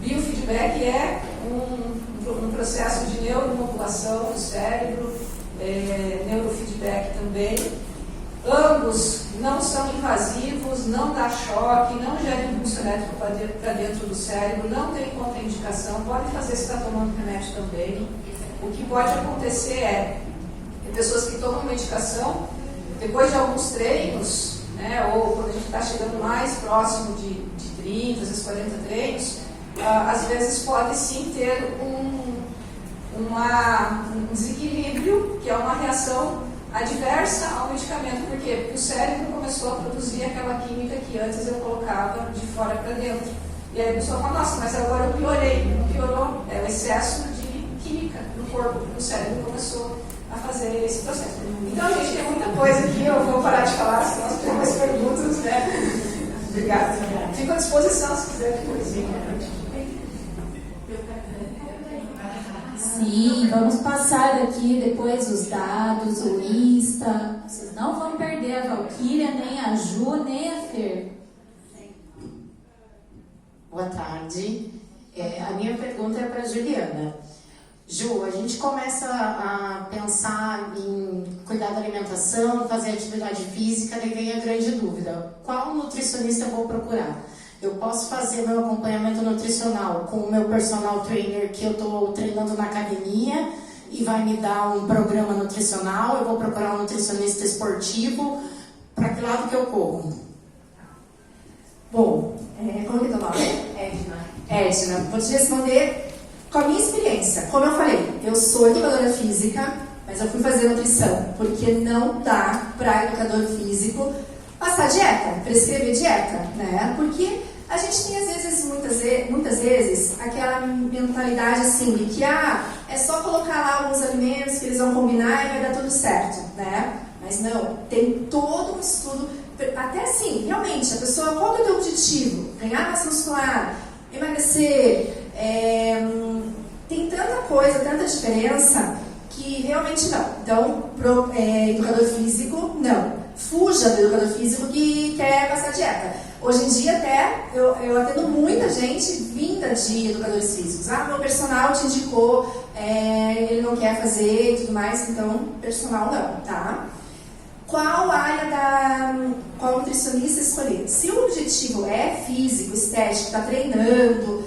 biofeedback é um processo de neuromodulação do cérebro, neurofeedback também. Ambos não são invasivos, não dá choque, não gera impulso elétrico para dentro do cérebro, não tem contraindicação, pode fazer se está tomando remédio também. O que pode acontecer é pessoas que tomam medicação, depois de alguns treinos, né, ou quando a gente está chegando mais próximo de 30, às vezes 40 treinos, às vezes pode sim ter um desequilíbrio, que é uma reação adversa ao medicamento. Por quê? Porque o cérebro começou a produzir aquela química que antes eu colocava de fora para dentro. E aí a pessoa fala, nossa, mas agora eu piorei. Não piorou, é o excesso de química no corpo, o cérebro começou a fazer esse processo. Então, gente, tem muita coisa aqui, eu vou parar de falar, senão se tiver mais perguntas, né? Obrigada. Fico à disposição se quiser depois. Sim, vamos passar daqui depois os dados, o Insta. Vocês não vão perder a Valquíria, nem a Ju, nem a Fer. Boa tarde. A minha pergunta é para a Juliana. Ju, a gente começa a pensar em cuidar da alimentação, fazer atividade física, daí vem a grande dúvida. Qual nutricionista eu vou procurar? Eu posso fazer meu acompanhamento nutricional com o meu personal trainer que eu estou treinando na academia e vai me dar um programa nutricional, eu vou procurar um nutricionista esportivo, para que lado que eu corro? Bom, como que é teu nome? Edna. Vou te responder com a minha experiência. Como eu falei, eu sou educadora física, mas eu fui fazer nutrição, porque não dá para educador físico passar dieta, prescrever dieta, né? Porque a gente tem, às vezes, muitas vezes, aquela mentalidade assim, de que é só colocar lá alguns alimentos que eles vão combinar e vai dar tudo certo, né? Mas não, tem todo um estudo, até assim, realmente, a pessoa, qual é o teu objetivo? Ganhar massa muscular, emagrecer, tem tanta coisa, tanta diferença, que realmente não. Então, educador físico, não. Fuja do educador físico que quer passar dieta. Hoje em dia, até, eu atendo muita gente vinda de educadores físicos. Meu personal te indicou, ele não quer fazer e tudo mais, então, personal não, tá? Qual nutricionista escolher? Se o objetivo é físico, estético, está treinando,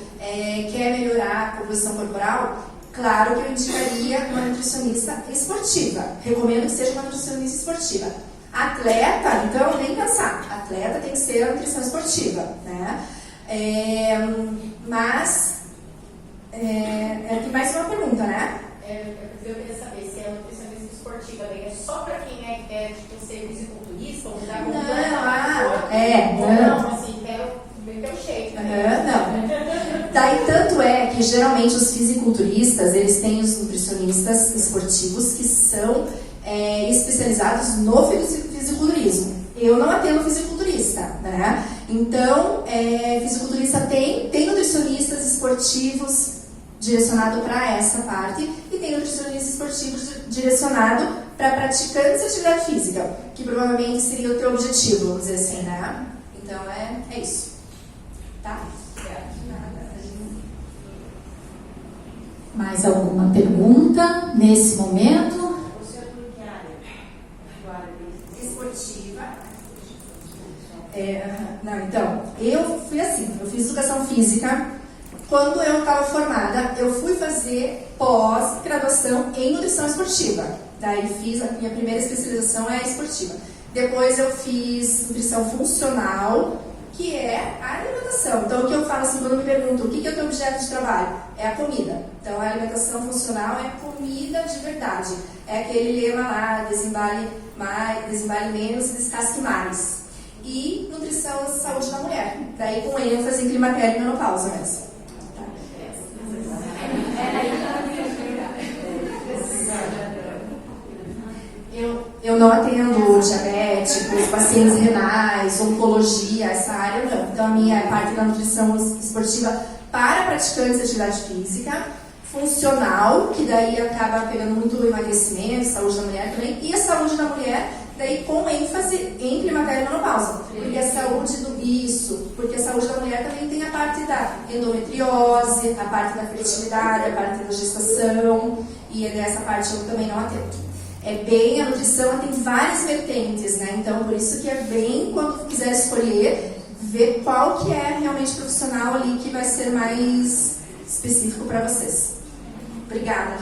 quer melhorar a composição corporal, claro que eu indicaria uma nutricionista esportiva. Recomendo que seja uma nutricionista esportiva. Atleta, então, nem pensar. Atleta tem que ser a nutrição esportiva, né? Tem mais uma pergunta, né? Eu queria saber se é nutricionista esportiva, daí é só para quem quer tipo, ser fisiculturista ou mudar Não, assim, quero ver teu shape. não. Daí, tanto é que geralmente os fisiculturistas, eles têm os nutricionistas esportivos que são especializados no fisiculturismo. Eu não atendo fisiculturista, né? Então, fisiculturista tem nutricionistas esportivos direcionado para essa parte e tem nutricionista esportivo direcionado para praticantes de atividade física, que provavelmente seria o teu objetivo, vamos dizer assim, né? Então, é isso. Tá? Mais alguma pergunta nesse momento? Esportiva. Então, eu fui assim, eu fiz educação física. Quando eu estava formada, eu fui fazer pós-graduação em nutrição esportiva. Daí fiz, a minha primeira especialização é esportiva. Depois eu fiz nutrição funcional, que é a alimentação. Então, o que eu falo assim, quando me perguntam o que é o teu objeto de trabalho? É a comida. Então, a alimentação funcional é comida de verdade. É aquele lema lá, desembale menos e descasque mais. E nutrição e saúde da mulher. Daí, com ênfase em climatério e menopausa mesmo. Eu não atendo diabéticos, pacientes renais, oncologia, essa área não. Então, a minha parte da nutrição esportiva para praticantes de atividade física, funcional, que daí acaba pegando muito o emagrecimento, saúde da mulher também, e a saúde da mulher, daí com ênfase em climatério e menopausa. Porque a saúde da mulher também tem a parte da endometriose, a parte da fertilidade, a parte da gestação, e dessa parte eu também não atendo. A nutrição tem várias vertentes, né? Então, por isso que é bem, quando quiser escolher, ver qual que é realmente profissional ali que vai ser mais específico para vocês. Obrigada.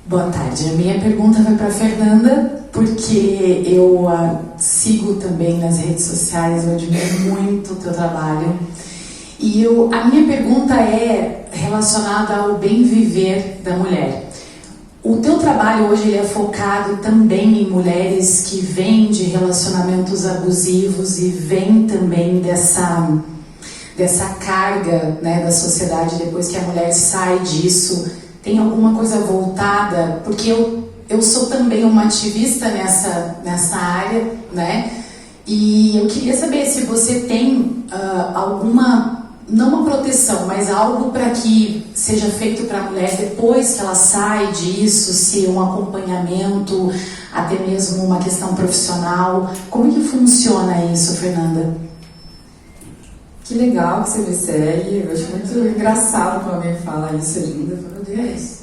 Boa tarde. A minha pergunta vai para a Fernanda, porque eu sigo também nas redes sociais, eu admiro muito o teu trabalho. E a minha pergunta é relacionada ao bem viver da mulher. O teu trabalho hoje ele é focado também em mulheres que vêm de relacionamentos abusivos e vêm também dessa carga, né, da sociedade depois que a mulher sai disso. Tem alguma coisa voltada? Porque eu sou também uma ativista nessa área, né? E eu queria saber se você tem alguma, não uma proteção, mas algo para que seja feito para a mulher depois que ela sai disso, se um acompanhamento, até mesmo uma questão profissional. Como que funciona isso, Fernanda? Que legal que você me segue. Eu acho muito engraçado quando alguém fala isso ainda. Meu Deus.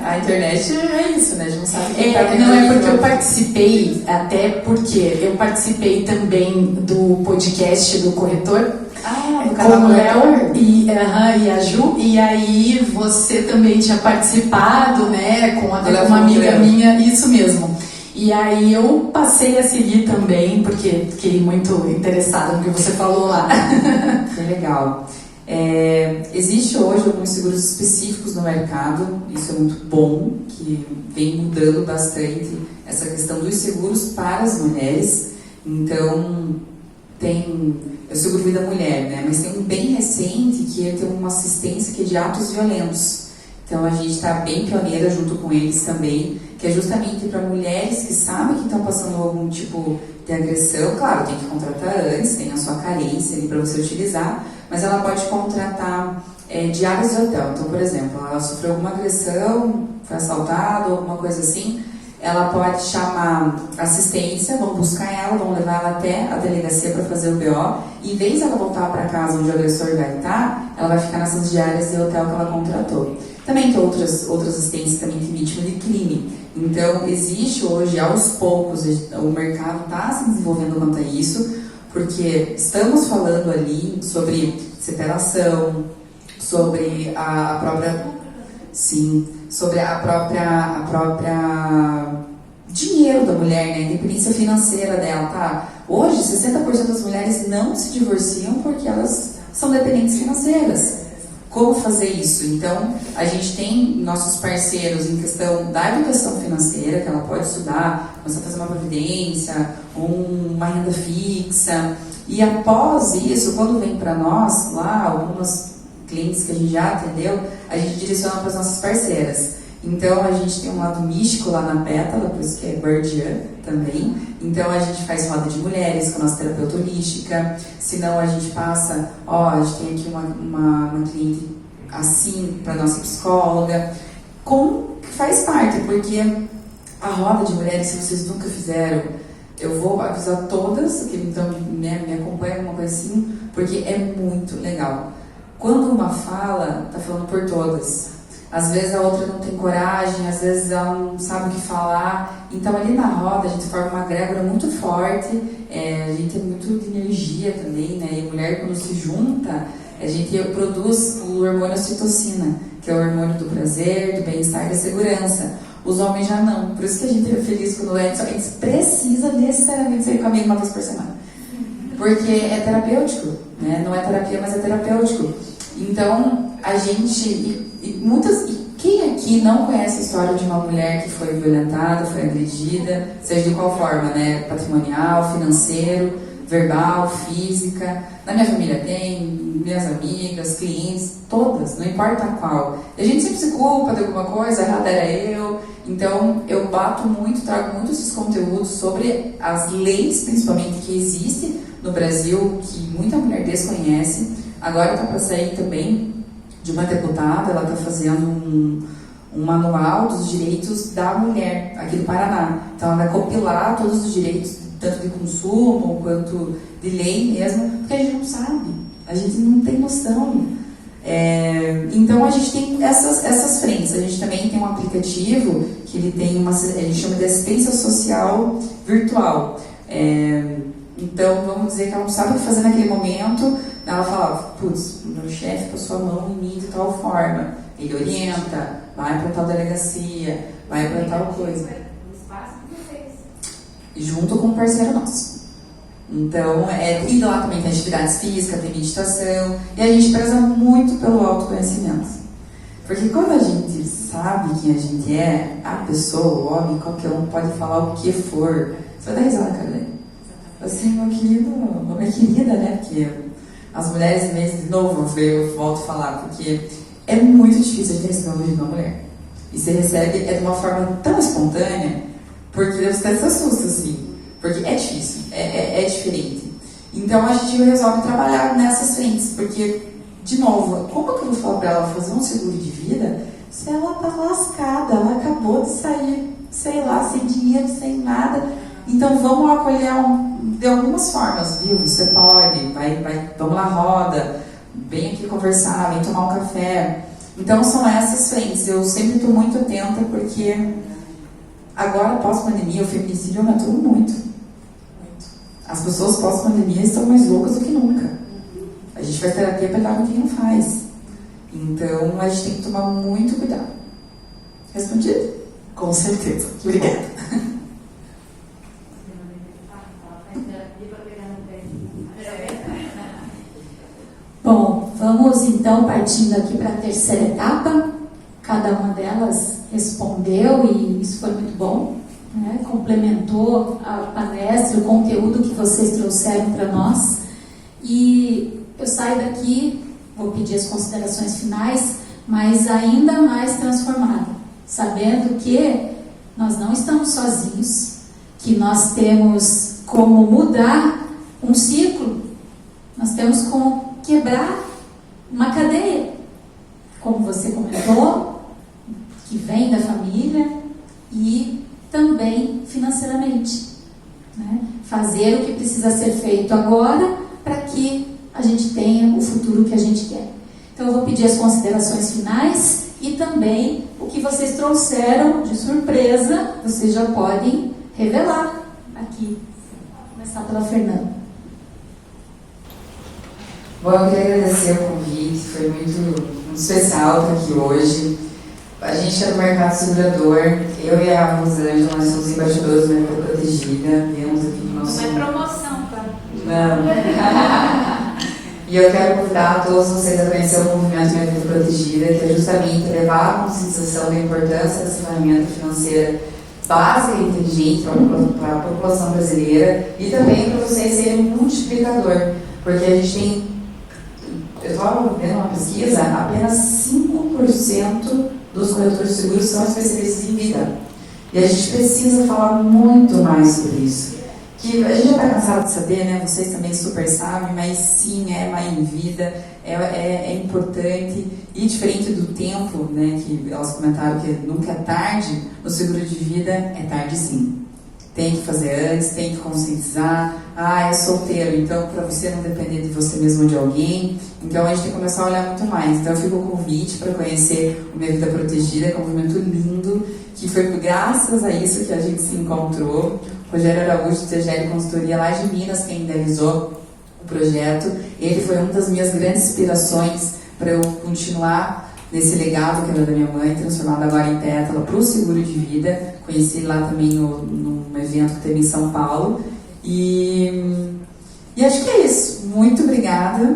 A internet é isso, né? A gente não sabe quem tá vendo. Não é porque eu participei, até porque eu participei também do podcast do Corretor. Do com o Léo e a Ju, e aí você também tinha participado, né? Com uma amiga minha, isso mesmo. E aí eu passei a seguir também, porque fiquei muito interessada no que você falou lá. Que legal. Existe hoje alguns seguros específicos no mercado, isso é muito bom, que vem mudando bastante essa questão dos seguros para as mulheres. Então, tem o seguro vida mulher, né? Mas tem um bem recente que tem uma assistência que é de atos violentos. Então, a gente está bem pioneira junto com eles também, que é justamente para mulheres que sabem que estão passando algum tipo de agressão. Claro, tem que contratar antes, tem a sua carência ali para você utilizar, mas ela pode contratar diárias de hotel. Então, por exemplo, ela sofreu alguma agressão, foi assaltada, alguma coisa assim, ela pode chamar assistência, vão buscar ela, vão levar ela até a delegacia para fazer o BO, e em vez de ela voltar para casa onde o agressor vai estar, ela vai ficar nessas diárias de hotel que ela contratou. Também tem outras assistências também que vítima de crime. Então, existe hoje, aos poucos, o mercado está se desenvolvendo quanto a isso, porque estamos falando ali sobre separação, sobre a própria... Sim, sobre a própria dinheiro da mulher, né? A independência financeira dela, tá? Hoje, 60% das mulheres não se divorciam porque elas são dependentes financeiras. Como fazer isso? Então, a gente tem nossos parceiros em questão da educação financeira, que ela pode estudar, começar a fazer uma previdência, uma renda fixa. E após isso, quando vem para nós, lá, algumas clientes que a gente já atendeu, a gente direciona para as nossas parceiras. Então, a gente tem um lado místico lá na Pétala, por isso que é Birdian também. Então, a gente faz roda de mulheres com a nossa terapeuta holística. Se não, a gente passa, a gente tem aqui uma cliente assim para nossa psicóloga. Que faz parte, porque a roda de mulheres, se vocês nunca fizeram, eu vou avisar todas, que então me acompanham, alguma coisa assim, porque é muito legal. Quando uma fala, tá falando por todas. Às vezes a outra não tem coragem, às vezes ela não sabe o que falar. Então ali na roda a gente forma uma egrégora muito forte, a gente tem muito de energia também, né? E a mulher quando se junta, a gente produz o hormônio ocitocina, que é o hormônio do prazer, do bem-estar e da segurança. Os homens já não, por isso que a gente é feliz quando a gente precisa necessariamente sair com a amiga uma vez por semana. Porque é terapêutico, né? Não é terapia, mas é terapêutico. Então, a gente... quem aqui não conhece a história de uma mulher que foi violentada, foi agredida, seja de qual forma, né? Patrimonial, financeiro, verbal, física. Na minha família tem, minhas amigas, clientes, todas, não importa qual. E a gente sempre se culpa de alguma coisa, errada era eu. Então, eu bato muito, trago muito esses conteúdos sobre as leis, principalmente, que existem no Brasil, que muita mulher desconhece. Agora está para sair também de uma deputada, ela está fazendo um manual dos direitos da mulher aqui do Paraná. Então ela vai compilar todos os direitos, tanto de consumo quanto de lei mesmo, porque a gente não sabe, a gente não tem noção. Então a gente tem essas frentes. A gente também tem um aplicativo que ele tem a gente chama de assistência social virtual. Então vamos dizer que ela não sabe o que fazer naquele momento. Ela fala, putz, meu chefe passou a mão em mim de tal forma. Ele orienta, vai para tal delegacia, vai para tal coisa. Junto com um parceiro nosso. Então, e lá também tem atividades físicas, tem meditação. E a gente preza muito pelo autoconhecimento. Porque quando a gente sabe quem a gente é, a pessoa, o homem, qualquer um pode falar o que for. Você vai dar risada, cara. Assim, minha querida, né? Porque as mulheres mesmo, de novo, eu volto a falar, porque é muito difícil a gente receber um elogio de uma mulher. E você recebe de uma forma tão espontânea, porque você se assusta, assim. Porque é difícil, é diferente. Então a gente resolve trabalhar nessas frentes, porque, de novo, como que eu vou falar pra ela fazer um seguro de vida se ela tá lascada, ela acabou de sair, sei lá, sem dinheiro, sem nada. Então vamos acolher de algumas formas, viu? Você pode, vamos na roda, vem aqui conversar, vem tomar um café. Então são essas frentes. Eu sempre estou muito atenta porque agora, pós-pandemia, o feminicídio aumentou muito. As pessoas pós-pandemia estão mais loucas do que nunca. A gente faz terapia para lidar com quem não faz. Então a gente tem que tomar muito cuidado. Respondido? Com certeza. Obrigada. Bom, vamos então partindo aqui para a terceira etapa. Cada uma delas respondeu e isso foi muito bom, né? Complementou a palestra, o conteúdo que vocês trouxeram para nós. E eu saio daqui, vou pedir as considerações finais, mas ainda mais transformada, sabendo que nós não estamos sozinhos, que nós temos como mudar um ciclo, nós temos como quebrar uma cadeia, como você comentou, que vem da família e também financeiramente, né? Fazer o que precisa ser feito agora para que a gente tenha o futuro que a gente quer. Então eu vou pedir as considerações finais e também o que vocês trouxeram de surpresa, vocês já podem revelar aqui. Vou começar pela Fernanda. Bom, eu queria agradecer o convite, foi muito especial estar aqui hoje. A gente é do mercado segurador, eu e a Rosângela, nós somos embaixadores do Mercado Protegida, viemos aqui do nosso... Não é promoção, tá? Não. E eu quero convidar todos vocês a conhecer o movimento Minha Vida Protegida, que é justamente levar a conscientização da importância dessa ferramenta financeira básica e inteligente para a população brasileira e também para vocês serem um multiplicador, porque a gente tem, eu estava vendo uma pesquisa, apenas 5% dos corretores de seguros são especialistas em vida. E a gente precisa falar muito mais sobre isso. Que a gente já está cansado de saber, né? Vocês também super sabem, mas sim, é mãe em vida, é importante. E diferente do tempo, né? Que elas comentaram que nunca é tarde, no seguro de vida é tarde sim. Tem que fazer antes, tem que conscientizar. Ah, é solteiro, então para você não depender de você mesmo ou de alguém. Então a gente tem que começar a olhar muito mais. Então fica o convite para conhecer o Minha Vida Protegida, que é um movimento lindo, que foi graças a isso que a gente se encontrou. Rogério Araújo, de TGL Consultoria, lá de Minas, quem idealizou o projeto. Ele foi uma das minhas grandes inspirações para eu continuar nesse legado que era da minha mãe, transformado agora em pétala para o seguro de vida. Conheci lá também num evento que teve em São Paulo. E acho que é isso. Muito obrigada.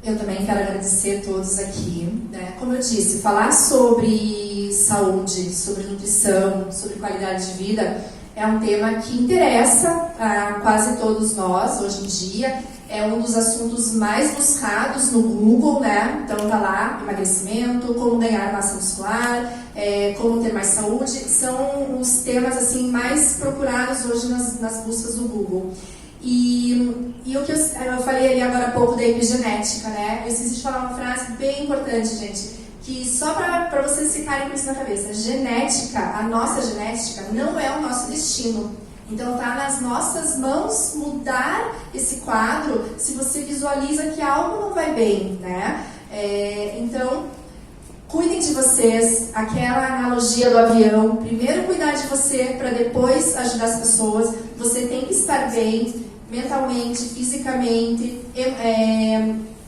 Eu também quero agradecer a todos aqui. Né? Como eu disse, falar sobre saúde, sobre nutrição, sobre qualidade de vida é um tema que interessa a quase todos nós hoje em dia. É um dos assuntos mais buscados no Google, né? Então tá lá, emagrecimento, como ganhar massa muscular, como ter mais saúde. São os temas assim mais procurados hoje nas buscas do Google. E o que eu falei ali agora há pouco da epigenética, né? Eu esqueci de falar uma frase bem importante, gente, que só para vocês ficarem com isso na cabeça. Genética, a nossa genética, não é o nosso destino. Então tá nas nossas mãos mudar esse quadro se você visualiza que algo não vai bem, né? Então, cuidem de vocês, aquela analogia do avião, primeiro cuidar de você para depois ajudar as pessoas. Você tem que estar bem, mentalmente, fisicamente,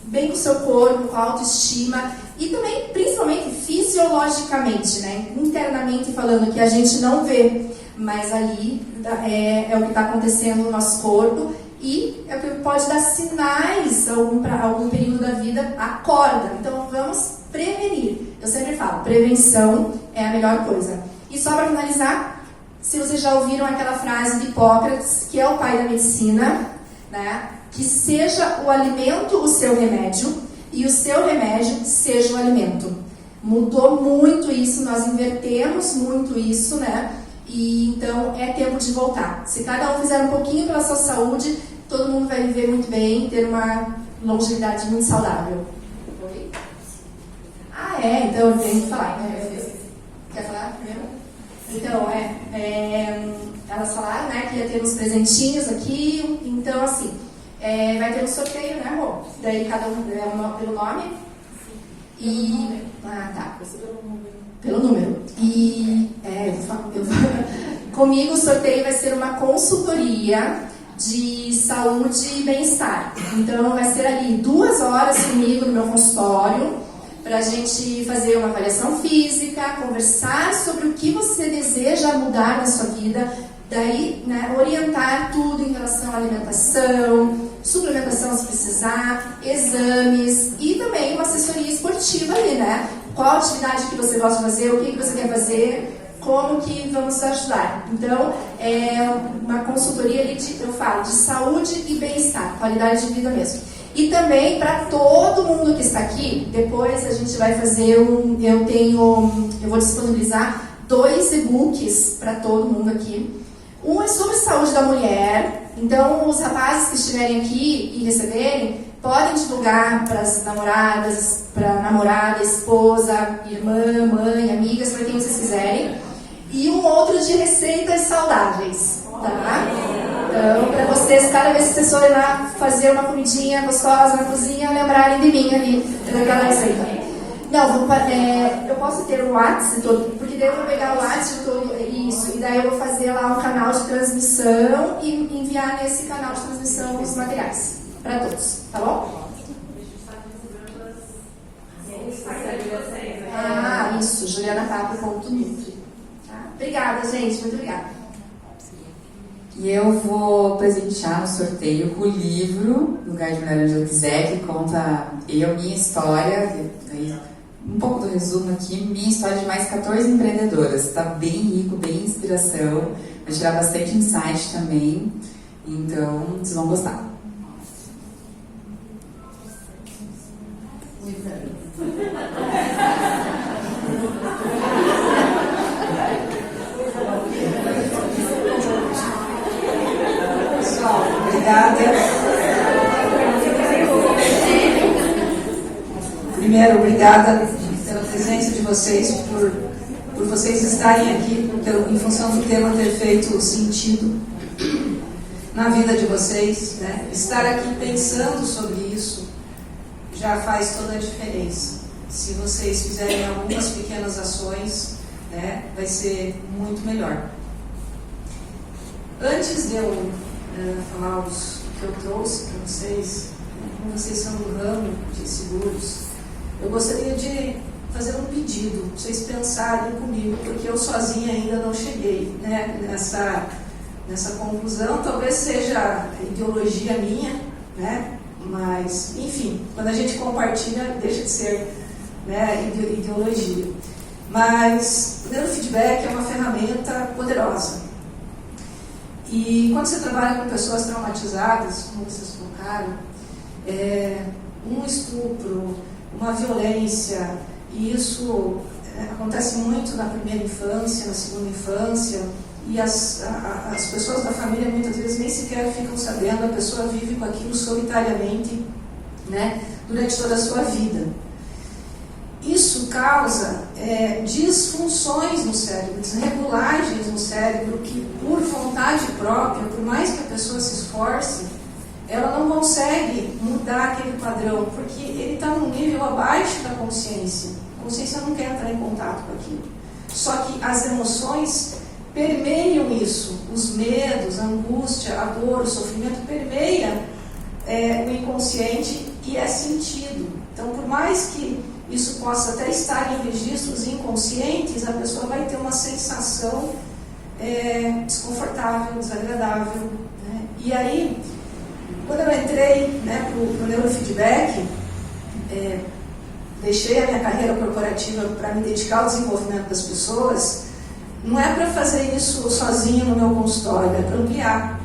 bem com o seu corpo, com a autoestima e também, principalmente, fisiologicamente, né? Internamente falando, que a gente não vê, mas ali é o que está acontecendo no nosso corpo e é o que pode dar sinais para algum período da vida, acorda. Então vamos prevenir. Eu sempre falo, prevenção é a melhor coisa. E só para finalizar, se vocês já ouviram aquela frase de Hipócrates, que é o pai da medicina, né? Que seja o alimento o seu remédio e o seu remédio seja o alimento. Mudou muito isso, nós invertemos muito isso, né? E então é tempo de voltar. Se cada um fizer um pouquinho pela sua saúde, todo mundo vai viver muito bem, ter uma longevidade muito saudável. Oi? Ah, então eu tenho que falar. Quer falar primeiro? Então, elas falaram, né, que ia ter uns presentinhos aqui. Então, assim, vai ter um sorteio, né, Rô? Daí cada um pelo nome. E... Ah, tá. Pelo número. E comigo o sorteio vai ser uma consultoria de saúde e bem-estar. Então vai ser ali 2 horas comigo no meu consultório para a gente fazer uma avaliação física, conversar sobre o que você deseja mudar na sua vida, daí, né, orientar tudo em relação à alimentação, suplementação se precisar, exames e também uma assessoria esportiva ali, né? Qual atividade que você gosta de fazer, o que você quer fazer, como que vamos ajudar. Então, é uma consultoria ali eu falo de saúde e bem-estar, qualidade de vida mesmo. E também para todo mundo que está aqui, depois a gente vai fazer eu vou disponibilizar 2 e-books para todo mundo aqui. Um é sobre saúde da mulher, então os rapazes que estiverem aqui e receberem, podem divulgar para as namoradas, para namorada, esposa, irmã, mãe, amigas, para quem vocês quiserem. E um outro de receitas saudáveis, tá? Então, para vocês, cada vez que vocês forem lá fazer uma comidinha gostosa na cozinha, lembrarem de mim ali, naquela receita. Não, eu posso ter o WhatsApp todo, porque daí eu vou pegar o WhatsApp todo, isso, e daí eu vou fazer lá um canal de transmissão e enviar nesse canal de transmissão os materiais para todos, tá bom? Ah, isso, julianacapra.nutri. Tá? Obrigada, gente, muito obrigada. E eu vou presentear no sorteio com o livro Lugar de Mulher Onde Eu Quiser, que conta minha história, um pouco do resumo aqui, minha história de mais 14 empreendedoras. Está bem rico, bem inspiração, vai tirar bastante insight também, então vocês vão gostar. Pessoal, obrigada. Primeiro, obrigada pela presença de vocês, por vocês estarem aqui, em função do tema ter feito sentido na vida de vocês, né? Estar aqui pensando sobre isso já faz toda a diferença. Se vocês fizerem algumas pequenas ações, né, vai ser muito melhor. Antes de eu falar o que eu trouxe para vocês, como vocês são do ramo de seguros, eu gostaria de fazer um pedido, para vocês pensarem comigo, porque eu sozinha ainda não cheguei, né, nessa conclusão. Talvez seja ideologia minha, né, mas, enfim, quando a gente compartilha, deixa de ser, né, ideologia. Mas o neurofeedback é uma ferramenta poderosa. E quando você trabalha com pessoas traumatizadas, como vocês colocaram, um estupro, uma violência, e isso acontece muito na primeira infância, na segunda infância, e as pessoas da família muitas vezes nem sequer ficam sabendo, a pessoa vive com aquilo solitariamente, né, durante toda a sua vida. Isso causa disfunções no cérebro, desregulagens no cérebro, que por vontade própria, por mais que a pessoa se esforce, ela não consegue mudar aquele padrão, porque ele está num nível abaixo da consciência. A consciência não quer entrar em contato com aquilo. Só que as emoções permeiam isso, os medos, a angústia, a dor, o sofrimento permeia o inconsciente e é sentido. Então, por mais que isso possa até estar em registros inconscientes, a pessoa vai ter uma sensação desconfortável, desagradável, né? E aí, quando eu entrei, né, para o neurofeedback, deixei a minha carreira corporativa para me dedicar ao desenvolvimento das pessoas, não é para fazer isso sozinho no meu consultório, é para ampliar.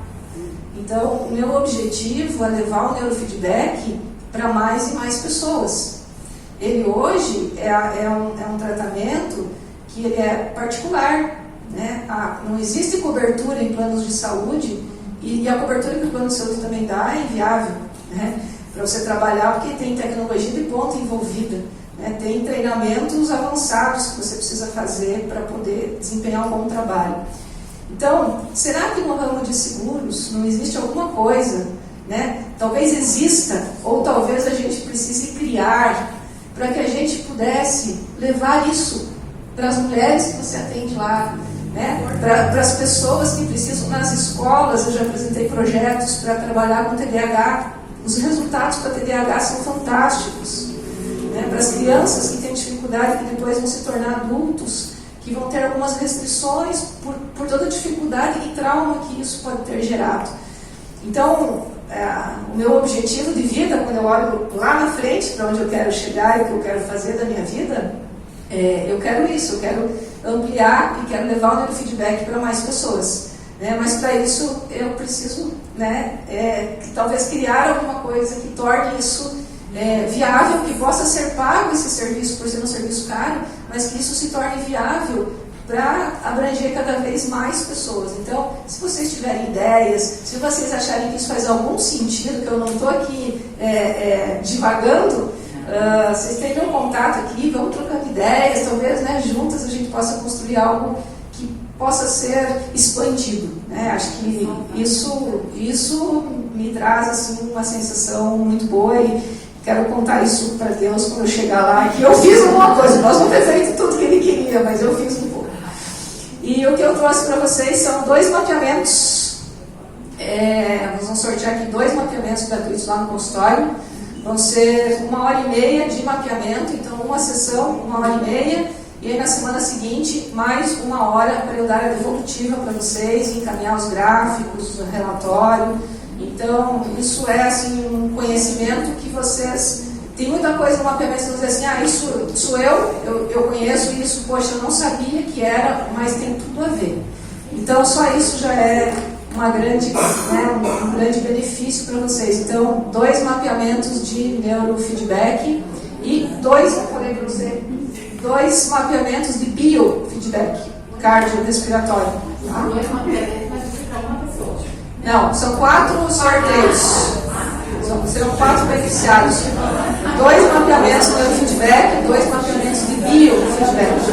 Então, o meu objetivo é levar o neurofeedback para mais e mais pessoas. Ele hoje é um tratamento que ele é particular, né? Não existe cobertura em planos de saúde, e a cobertura que o plano de saúde também dá é inviável, né, para você trabalhar, porque tem tecnologia de ponta envolvida, né, tem treinamentos avançados que você precisa fazer para poder desempenhar um bom trabalho. Então, será que no ramo de seguros não existe alguma coisa, né? Talvez exista, ou talvez a gente precise criar, para que a gente pudesse levar isso para as mulheres que você atende lá, né? Para as pessoas que precisam nas escolas. Eu já apresentei projetos para trabalhar com TDAH. Os resultados para TDAH são fantásticos, né? Para as crianças que têm dificuldade, que depois vão se tornar adultos, que vão ter algumas restrições por toda a dificuldade e trauma que isso pode ter gerado. Então, o meu objetivo de vida, quando eu olho lá na frente para onde eu quero chegar e o que eu quero fazer da minha vida, eu quero isso, eu quero ampliar e quero levar o neurofeedback para mais pessoas, né? Mas para isso eu preciso, né, talvez criar alguma coisa que torne isso viável, que possa ser pago esse serviço por ser um serviço caro, mas que isso se torne viável para abranger cada vez mais pessoas. Então, se vocês tiverem ideias, se vocês acharem que isso faz algum sentido, que eu não estou aqui divagando, vocês têm meu contato aqui, vamos trocando ideias, talvez, né, juntas a gente possa construir algo que possa ser expandido, né? Acho que isso me traz assim uma sensação muito boa e quero contar isso para Deus quando eu chegar lá, que eu fiz alguma coisa. Nós não ter feito tudo que Ele queria, mas eu fiz um pouco. E o que eu trouxe para vocês são 2 mapeamentos. Nós vamos sortear aqui 2 mapeamentos gratuitos lá no consultório. Vão ser 1h30 de mapeamento, então uma sessão, 1h30, e aí na semana seguinte, mais 1 hora para eu dar a devolutiva para vocês, encaminhar os gráficos, o relatório. Então, isso é assim, um conhecimento que vocês... Tem muita coisa no mapeamento que vocês dizem assim, isso sou eu conheço isso, poxa, eu não sabia que era, mas tem tudo a ver. Então, só isso já é uma grande, né, um grande benefício para vocês. Então, 2 mapeamentos de neurofeedback e 2 mapeamentos de biofeedback, cardiorrespiratório. Tá? Não, são 4 sorteios. Serão 4 beneficiados. 2 mapeamentos de neurofeedback, 2 mapeamentos de biofeedback.